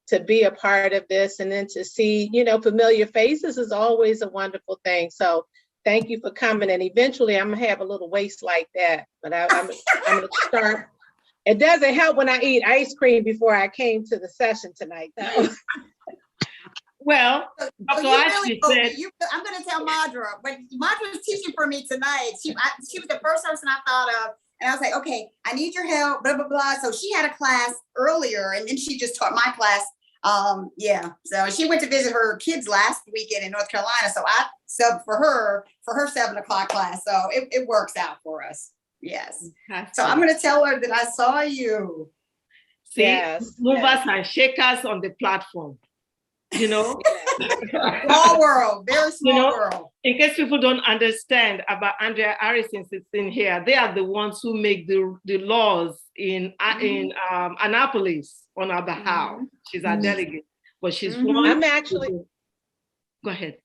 to be a part of this, and then to see, familiar faces is always a wonderful thing. So thank you for coming. And eventually I'm gonna have a little waist like that, but I'm gonna start. It doesn't help when I eat ice cream before I came to the session tonight, though. Well, I'm going to tell Madra, when Madra was teaching for me tonight, she was the first person I thought of. And I was like, okay, I need your help, blah, blah, blah. So she had a class earlier, and then she just taught my class Yeah, so she went to visit her kids last weekend in North Carolina. So I subbed for her 7 o'clock class. So it works out for us. Yes. So I'm going to tell her that I saw you. See, Yes. movers and shakers on the platform. You know, Small world, very small you know, world. In case people don't understand about Andrea Harrison sits in here, they are the ones who make the laws in Annapolis on our behalf. She's our delegate, but she's one. I'm actually. Go ahead.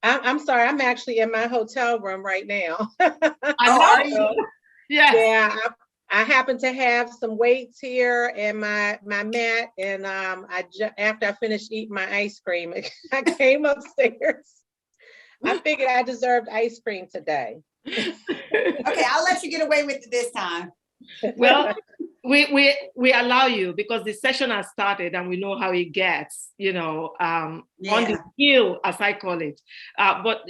I'm sorry. I'm actually in my hotel room right now. Are you? Yes. Yeah. I happen to have some weights here and my mat, and after I finished eating my ice cream, I came upstairs. I figured I deserved ice cream today. Okay, I'll let you get away with it this time. Well, we allow you because the session has started and we know how it gets, on the hill, as I call it. But,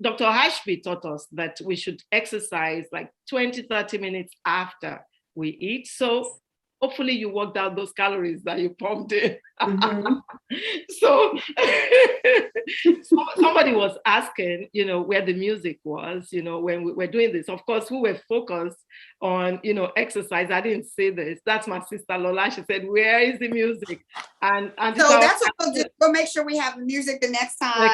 Dr. Ashby taught us that we should exercise like 20, 30 minutes after we eat. So hopefully you worked out those calories that you pumped in. So somebody was asking, where the music was, when we were doing this. Of course, we were focused on, exercise. I didn't say this. That's my sister Lola. She said, "Where is the music?" And so that's what we'll do. We'll make sure we have the music the next time.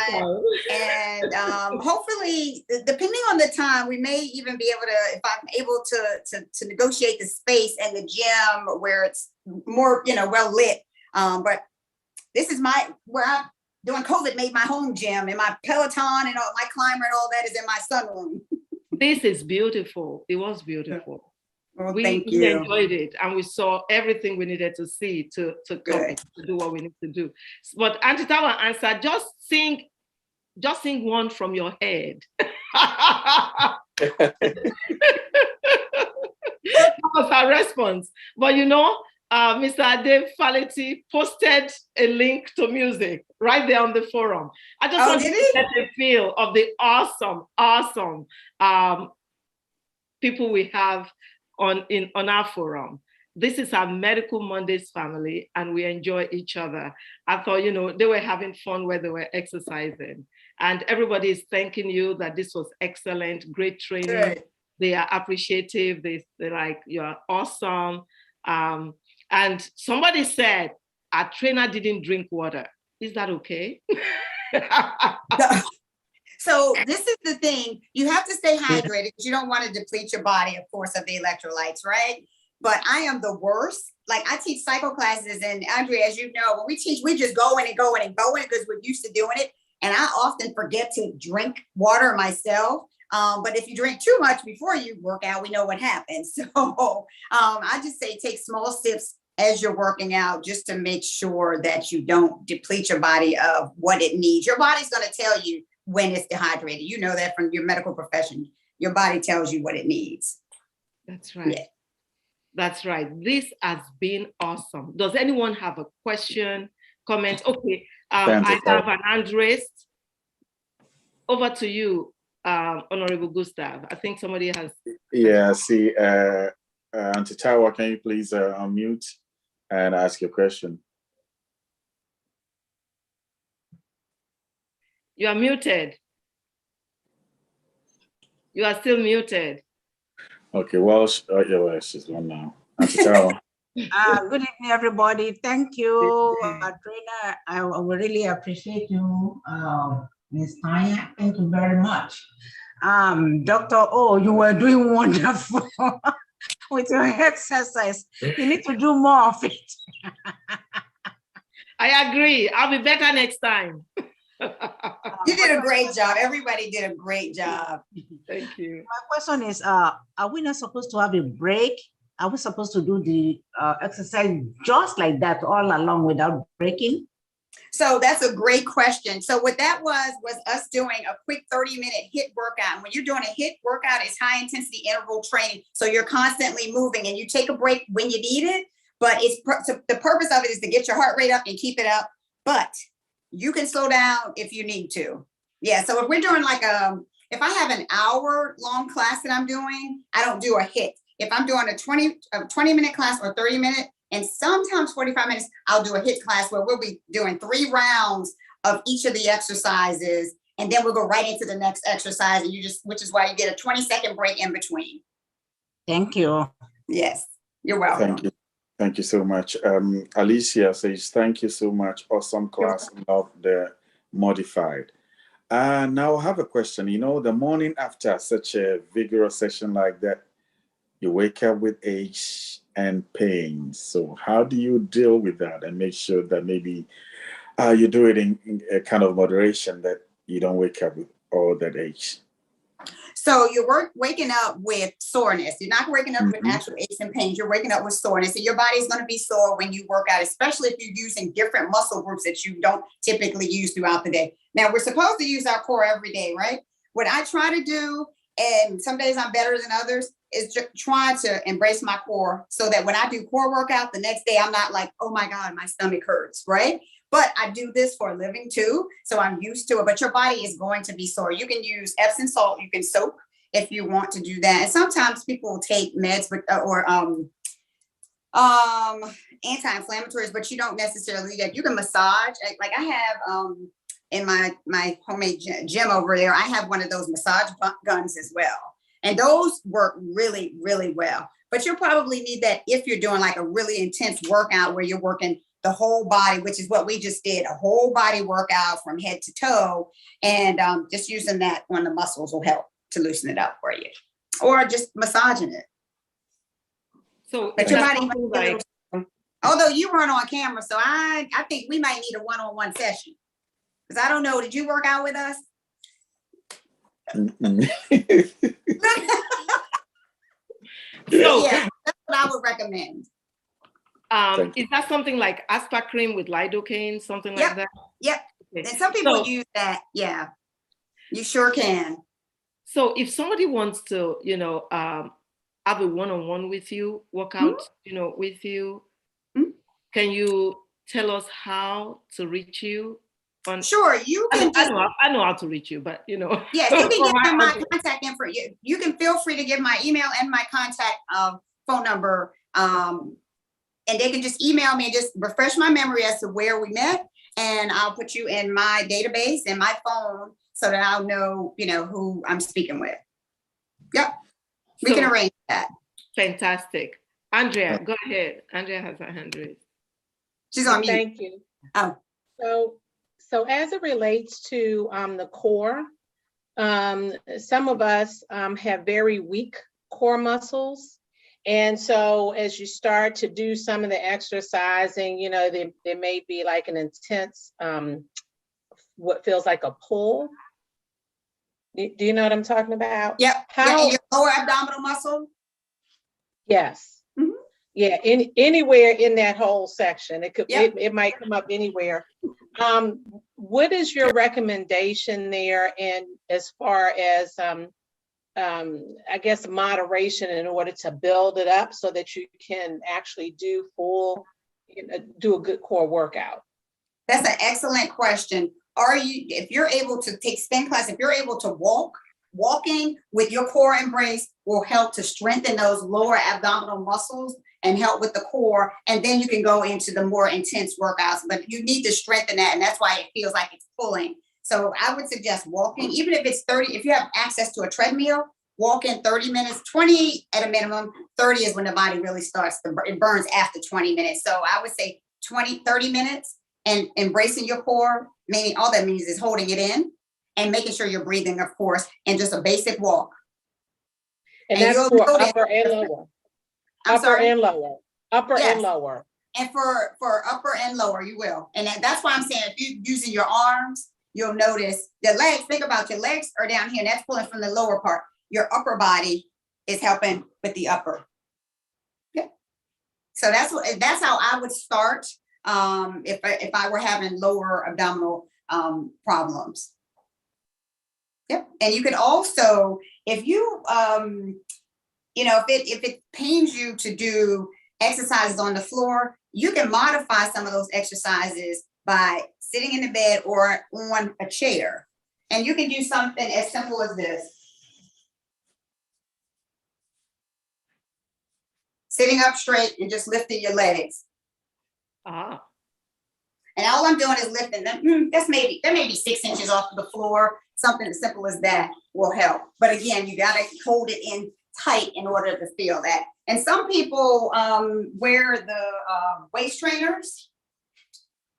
And hopefully, depending on the time, we may even be able to, if I'm able to negotiate the space and the gym where it's more, well lit. But this is where I'm doing COVID made my home gym, and my Peloton and all my climber and all that is in my sunroom. This is beautiful. It was beautiful. Well, we enjoyed it, and we saw everything we needed to see to do what we need to do. But Auntie Tawa answered, just sing one from your head. That was her response. But Mr. Dave Faleti posted a link to music right there on the forum. I just want to get a feel of the awesome people we have on our forum. This is our Medical Mondays family, and we enjoy each other. I thought, they were having fun where they were exercising, and everybody is thanking you that this was excellent, great training. Good. They are appreciative. They're like, you're awesome. And somebody said, our trainer didn't drink water. Is that okay? So this is the thing. You have to stay hydrated because you don't want to deplete your body, of course, of the electrolytes, right? But I am the worst. Like, I teach cycle classes, and Andrea, as you know, when we teach, we just go in because we're used to doing it. And I often forget to drink water myself. But if you drink too much before you work out, we know what happens. So I just say take small sips as you're working out, just to make sure that you don't deplete your body of what it needs. Your body's going to tell you when it's dehydrated. You know that from your medical profession. Your body tells you what it needs. That's right. Yeah. That's right. This has been awesome. Does anyone have a question, comment? Okay, I have an hand raised. Over to you, Honorable Gustav. I think somebody has. Yeah, see, Auntie Tawa, can you please unmute and ask your question? You are muted. You are still muted. Okay, well, she's gone now. Auntie Tawa. Good evening, everybody. Thank you, trainer. I really appreciate you, Ms. Tonya. Thank you very much. Dr. O, you were doing wonderful with your exercise. You need to do more of it. I agree. I'll be better next time. You did a great job. Everybody did a great job. Thank you. My question is, are we not supposed to have a break? Are we supposed to do the exercise just like that all along without breaking? So that's a great question. So what that was us doing a quick 30-minute HIIT workout. And when you're doing a HIIT workout, it's high intensity interval training. So you're constantly moving, and you take a break when you need it. But the purpose of it is to get your heart rate up and keep it up. But you can slow down if you need to. Yeah. So if we're doing if I have an hour-long class that I'm doing, I don't do a HIIT. If I'm doing a 20-minute class or 30-minute, And sometimes 45 minutes, I'll do a HIIT class where we'll be doing 3 rounds of each of the exercises. And then we'll go right into the next exercise. And which is why you get a 20-second break in between. Thank you. Yes, you're welcome. Thank you. Thank you so much. Alicia says, thank you so much. Awesome class. Love the modified. Now I have a question. You know, the morning after such a vigorous session like that, you wake up with aches and pains. So how do you deal with that and make sure that maybe you do it in a kind of moderation that you don't wake up with all that aches? So you're waking up with soreness. You're not waking up with actual aches and pains. You're waking up with soreness. And your body's going to be sore when you work out, especially if you're using different muscle groups that you don't typically use throughout the day. Now, we're supposed to use our core every day, right? What I try to do, and some days I'm better than others, is just try to embrace my core so that when I do core workout, the next day I'm not like, oh my God, my stomach hurts, right? But I do this for a living too, so I'm used to it. But your body is going to be sore. You can use Epsom salt. You can soak if you want to do that. And sometimes people will take meds or anti-inflammatories, but you don't necessarily do that. You can massage. Like I have in my homemade gym over there, I have one of those massage guns as well. And those work really, really well. But you'll probably need that if you're doing like a really intense workout where you're working the whole body, which is what we just did, a whole body workout from head to toe. And just using that on the muscles will help to loosen it up for you, or just massaging it. So but your body might be a little, although you weren't on camera, so I think we might need a one-on-one session. Because I don't know, did you work out with us? So yeah, that's what I would recommend. Is that something like Aspa cream with lidocaine, something like that? Yep. Okay. And some people use that. Yeah, you sure can. So if somebody wants to, have a one-on-one with you, work out, with you, can you tell us how to reach you? Sure, you can. I know how to reach you, but Yes, you can give them my contact info. You can feel free to give my email and my contact phone number, and they can just email me and just refresh my memory as to where we met, and I'll put you in my database and my phone so that I'll know, who I'm speaking with. Yep, we can arrange that. Fantastic. Andrea, go ahead. Andrea has her hand raised. She's on mute. Thank you. Oh. So as it relates to the core, some of us have very weak core muscles. And so as you start to do some of the exercising, there may be like an intense, what feels like a pull. Do you know what I'm talking about? Yep. Yeah, your lower abdominal muscle? Yes. Mm-hmm. Yeah, anywhere in that whole section. It could. It might come up anywhere. What is your recommendation there, and as far as I guess moderation in order to build it up so that you can actually do do a good core workout? That's an excellent question. If you're able to take spin class, if you're able to walking with your core embrace will help to strengthen those lower abdominal muscles and help with the core. And then you can go into the more intense workouts, but you need to strengthen that. And that's why it feels like it's pulling. So I would suggest walking, even if it's 30, if you have access to a treadmill, walk in 30 minutes, 20 at a minimum, 30 is when the body really starts to, it burns after 20 minutes. So I would say 30 minutes and embracing your core, meaning all that means is holding it in and making sure you're breathing, of course, and just a basic walk. And that's for upper and lower. Upper and lower. And lower. And for upper and lower, you will. And that's why I'm saying if you're using your arms, you'll notice the legs. Think about your legs are down here, and that's pulling from the lower part. Your upper body is helping with the upper. Yeah. So that's how I would start if I were having lower abdominal problems. Yep. And you could also, if you if it pains you to do exercises on the floor, you can modify some of those exercises by sitting in the bed or on a chair. And you can do something as simple as this. sitting up straight and just lifting your legs. Ah. And all I'm doing is lifting them. That may be 6 inches off of the floor. Something as simple as that will help. But again, you gotta hold it in tight in order to feel that. And some people wear the waist trainers.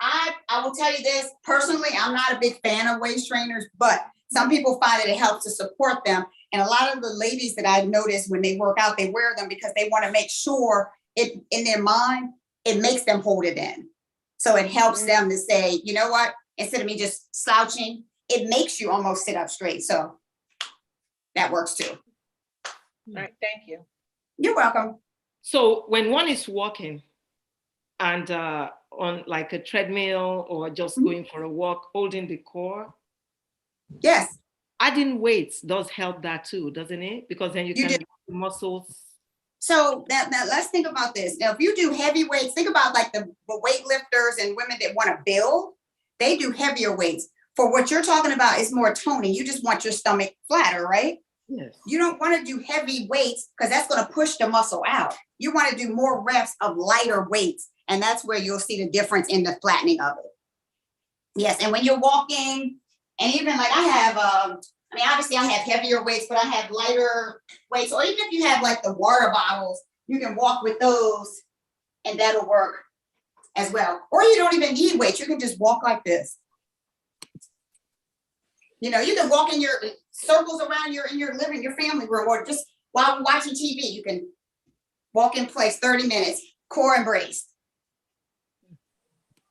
I will tell you this, personally, I'm not a big fan of waist trainers, but some people find that it helps to support them. And a lot of the ladies that I've noticed when they work out, they wear them because they want to make sure it in their mind, it makes them hold it in. So it helps them to say, you know what, instead of me just slouching, it makes you almost sit up straight. So that works too. All right, thank you. You're welcome. So when one is walking and on like a treadmill or just going for a walk, holding the core. Yes. Adding weights does help that too, doesn't it? Because then you can get the muscles. So now let's think about this. Now, if you do heavy weights, think about like the weightlifters and women that want to build, they do heavier weights. For what you're talking about is more toning. You just want your stomach flatter, right? Yes. You don't want to do heavy weights because that's going to push the muscle out. You want to do more reps of lighter weights. And that's where you'll see the difference in the flattening of it. Yes. And when you're walking, and even like I have, obviously I have heavier weights, but I have lighter weights. Or even if you have like the water bottles, you can walk with those and that'll work as well. Or you don't even need weights. You can just walk like this. You know, you can walk in your circles around in your living, your family room, or just while watching TV, you can walk in place 30 minutes, core embrace.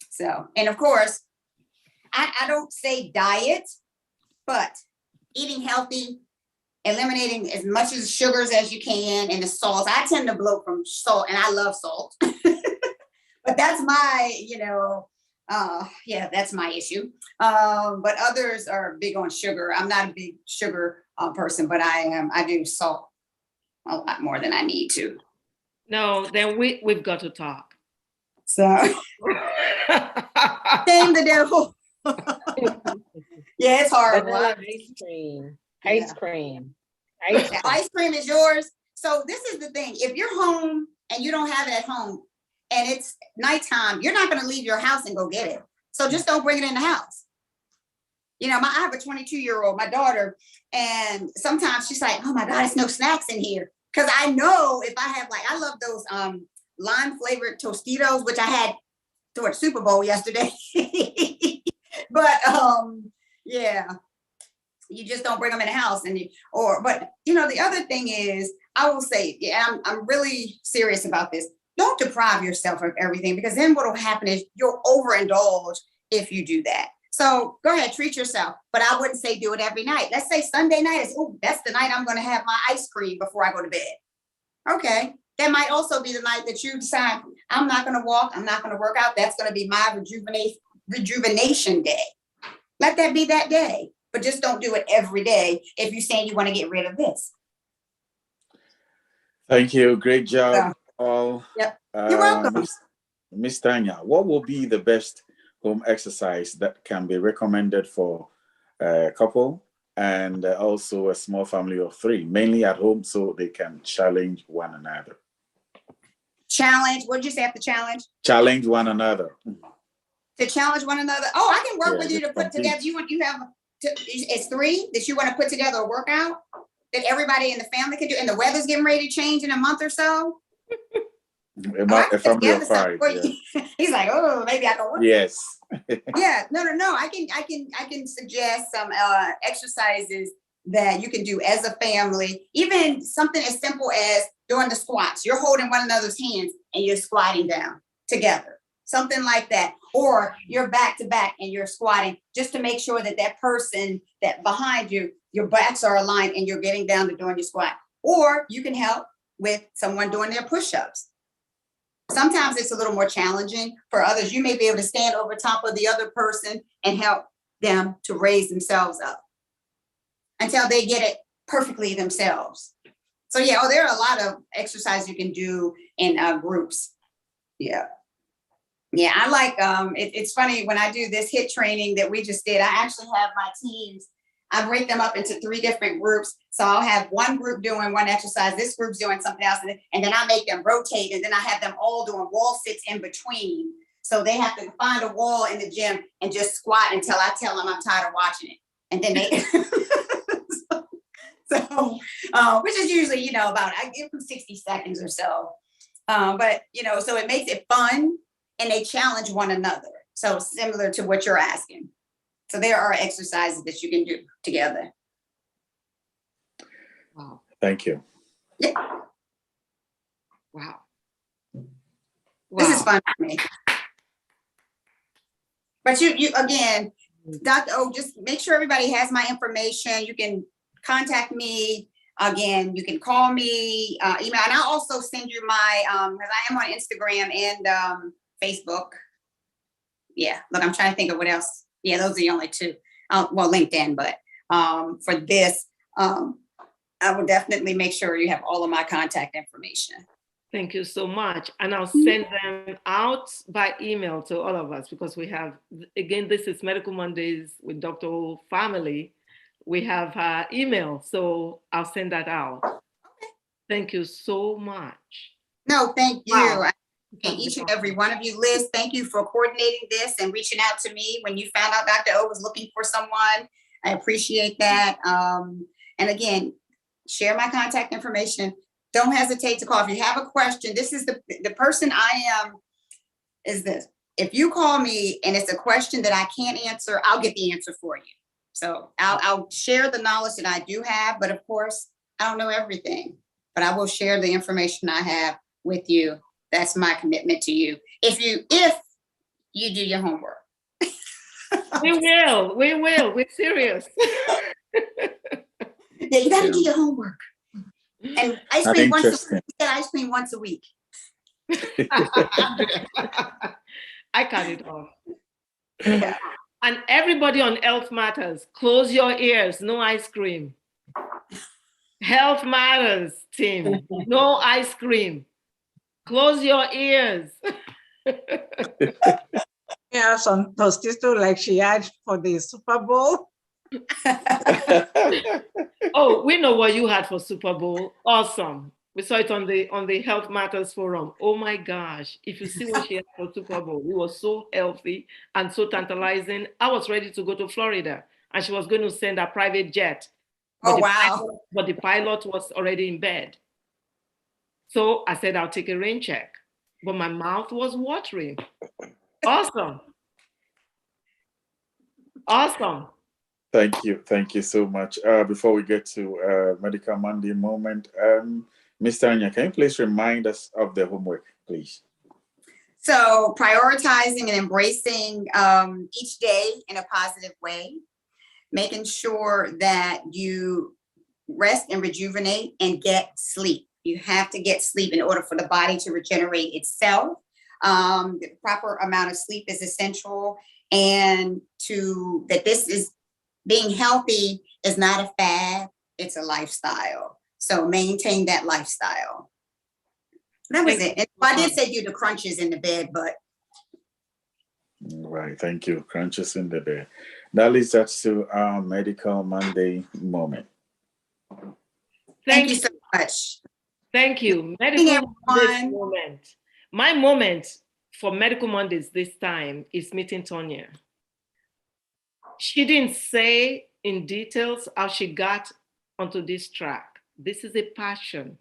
So, and of course, I don't say diet, but eating healthy, eliminating as much of the sugars as you can and the salts. I tend to bloat from salt and I love salt, but that's my, that's my issue. But others are big on sugar. I'm not a big sugar person, but I do salt a lot more than I need to. No, then we've got to talk. So, shame the devil. Yeah, it's hard. Vanilla ice cream. Ice cream. Ice cream is yours. So this is the thing. If you're home and you don't have it at home and it's nighttime, you're not going to leave your house and go get it. So just don't bring it in the house. You know, I have a 22-year-old, my daughter, and sometimes she's like, oh my God, there's no snacks in here. Because I know if I have I love those lime flavored Tostitos, which I had towards Super Bowl yesterday. But yeah, you just don't bring them in the house. But the other thing is, I will say, I'm really serious about this. Don't deprive yourself of everything, because then what will happen is you'll overindulge if you do that. So go ahead, treat yourself, but I wouldn't say do it every night. Let's say Sunday night is, that's the night I'm going to have my ice cream before I go to bed. Okay. That might also be the night that you decide, I'm not going to walk, I'm not going to work out. That's going to be my rejuvenation day. Let that be that day, but just don't do it every day if you're saying you want to get rid of this. Thank you. Great job. Yep. You're welcome. Miss Tonya, what will be the best home exercise that can be recommended for a couple and also a small family of 3, mainly at home, so they can challenge one another? Challenge? What did you say after challenge? Challenge one another. To challenge one another? Oh, I can work with you to put together. It's 3 that you want to put together a workout that everybody in the family can do, and the weather's getting ready to change in a month or so. A family of 5. Yeah. He's like, oh, maybe I can work. Yes. Yeah, no. I can suggest some exercises that you can do as a family. Even something as simple as doing the squats. You're holding one another's hands and you're squatting down together. Something like that. Or you're back to back and you're squatting, just to make sure that that person that behind you, your backs are aligned and you're getting down to doing your squat. Or you can help with someone doing their push-ups. Sometimes it's a little more challenging. For others, you may be able to stand over top of the other person and help them to raise themselves up until they get it perfectly themselves. So yeah, there are a lot of exercises you can do in groups. Yeah. Yeah, I like, it's funny when I do this HIIT training that we just did, I actually have my teams I break them up into 3 different groups. So I'll have one group doing one exercise, this group's doing something else, and then I make them rotate, and then I have them all doing wall sits in between. So they have to find a wall in the gym and just squat until I tell them I'm tired of watching it. And then they, which is usually, about, I give them 60 seconds or so. But, so it makes it fun and they challenge one another. So similar to what you're asking. So there are exercises that you can do together. Wow. Thank you. Yeah. Wow. This is fun for me. But you again, Dr. O, just make sure everybody has my information. You can contact me. Again, you can call me, email, and I'll also send you my, because I am on Instagram and Facebook. Yeah, look, I'm trying to think of what else. Yeah, those are the only 2. Well, LinkedIn, but for this, I will definitely make sure you have all of my contact information. Thank you so much. And I'll send them out by email to all of us because we have, again, this is Medical Mondays with Dr. O family. We have email, so I'll send that out. Okay. Thank you so much. No, thank you. Wow. And each and every one of you, Liz, thank you for coordinating this and reaching out to me when you found out Dr. O was looking for someone. I appreciate that. And again, share my contact information. Don't hesitate to call. If you have a question, this is the person I am, is this. If you call me and it's a question that I can't answer, I'll get the answer for you. So I'll share the knowledge that I do have, but of course, I don't know everything, but I will share the information I have with you. That's my commitment to you. If you do your homework. We will. We're serious. Yeah, you gotta do your homework. And ice cream once a week. I cut it off. Yeah. And everybody on Health Matters, close your ears, no ice cream. Health Matters team, no ice cream. Close your ears. Yeah, some tostitos like she had for the Super Bowl. Oh, we know what you had for Super Bowl. Awesome. We saw it on the Health Matters forum. Oh my gosh. If you see what she had for Super Bowl, it was so healthy and so tantalizing. I was ready to go to Florida and she was going to send a private jet. Oh, wow. But the pilot was already in bed. So I said, I'll take a rain check. But my mouth was watering. Awesome. Awesome. Thank you so much. Before we get to Medical Monday moment, Ms. Tonya, can you please remind us of the homework, please? So prioritizing and embracing each day in a positive way, making sure that you rest and rejuvenate and get sleep. You have to get sleep in order for the body to regenerate itself. The proper amount of sleep is essential, and that this is being healthy is not a fad, it's a lifestyle. So maintain that lifestyle. That was it. And I did say do the crunches in the bed, but. Right, thank you. Crunches in the bed. That leads us to our Medical Monday moment. Thank you so much. Thank you. Medical Monday moment. My moment for Medical Mondays this time is meeting Tonya. She didn't say in details how she got onto this track. This is a passion.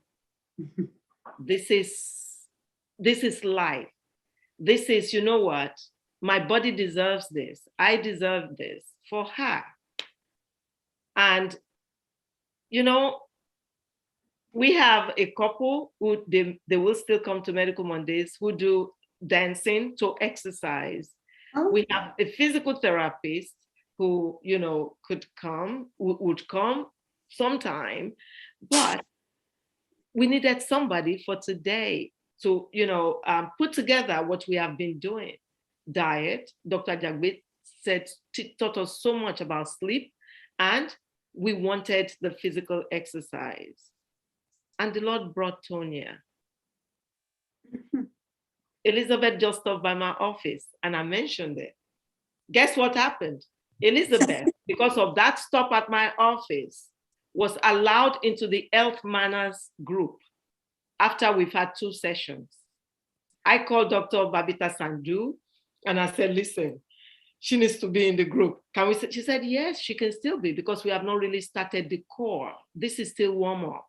This is life. This is, you know what? My body deserves this. I deserve this for her. And, you know, we have a couple who they will still come to Medical Mondays who do dancing to exercise. Oh. We have a physical therapist who, you know, would come sometime, but we needed somebody for today to, you know, put together what we have been doing. Diet, Dr. Jagbe taught us so much about sleep, and we wanted the physical exercise. And the Lord brought Tonya. Elizabeth just stopped by my office and I mentioned it. Guess what happened? Elizabeth because of that stop at my office, was allowed into the health manners group after we've had 2 sessions. I called Dr. Babita Sandhu and I said, listen, she needs to be in the group. Can we? She said, yes, she can still be because we have not really started the core. This is still warm up.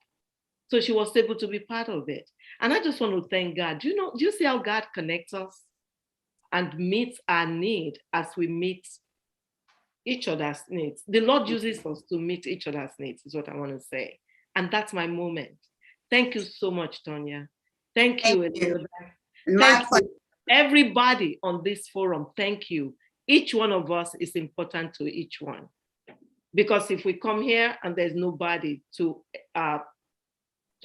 So she was able to be part of it. And I just want to thank God. Do you see how God connects us and meets our need as we meet each other's needs? The Lord uses us to meet each other's needs, is what I want to say. And that's my moment. Thank you so much, Tonya. Thank you, Elizabeth. My pleasure. Everybody on this forum, thank you. Each one of us is important to each one. Because if we come here and there's nobody to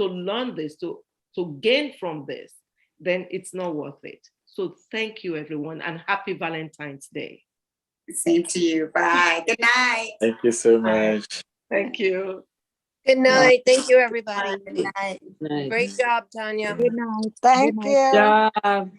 learn this, to gain from this, then it's not worth it. So thank you, everyone, and happy Valentine's Day. Same to you. Bye. Good night. Thank you so much. Thank you. Good night. Thank you, everybody. Good night. Great job, Tonya. Good night. Thank Good you. night.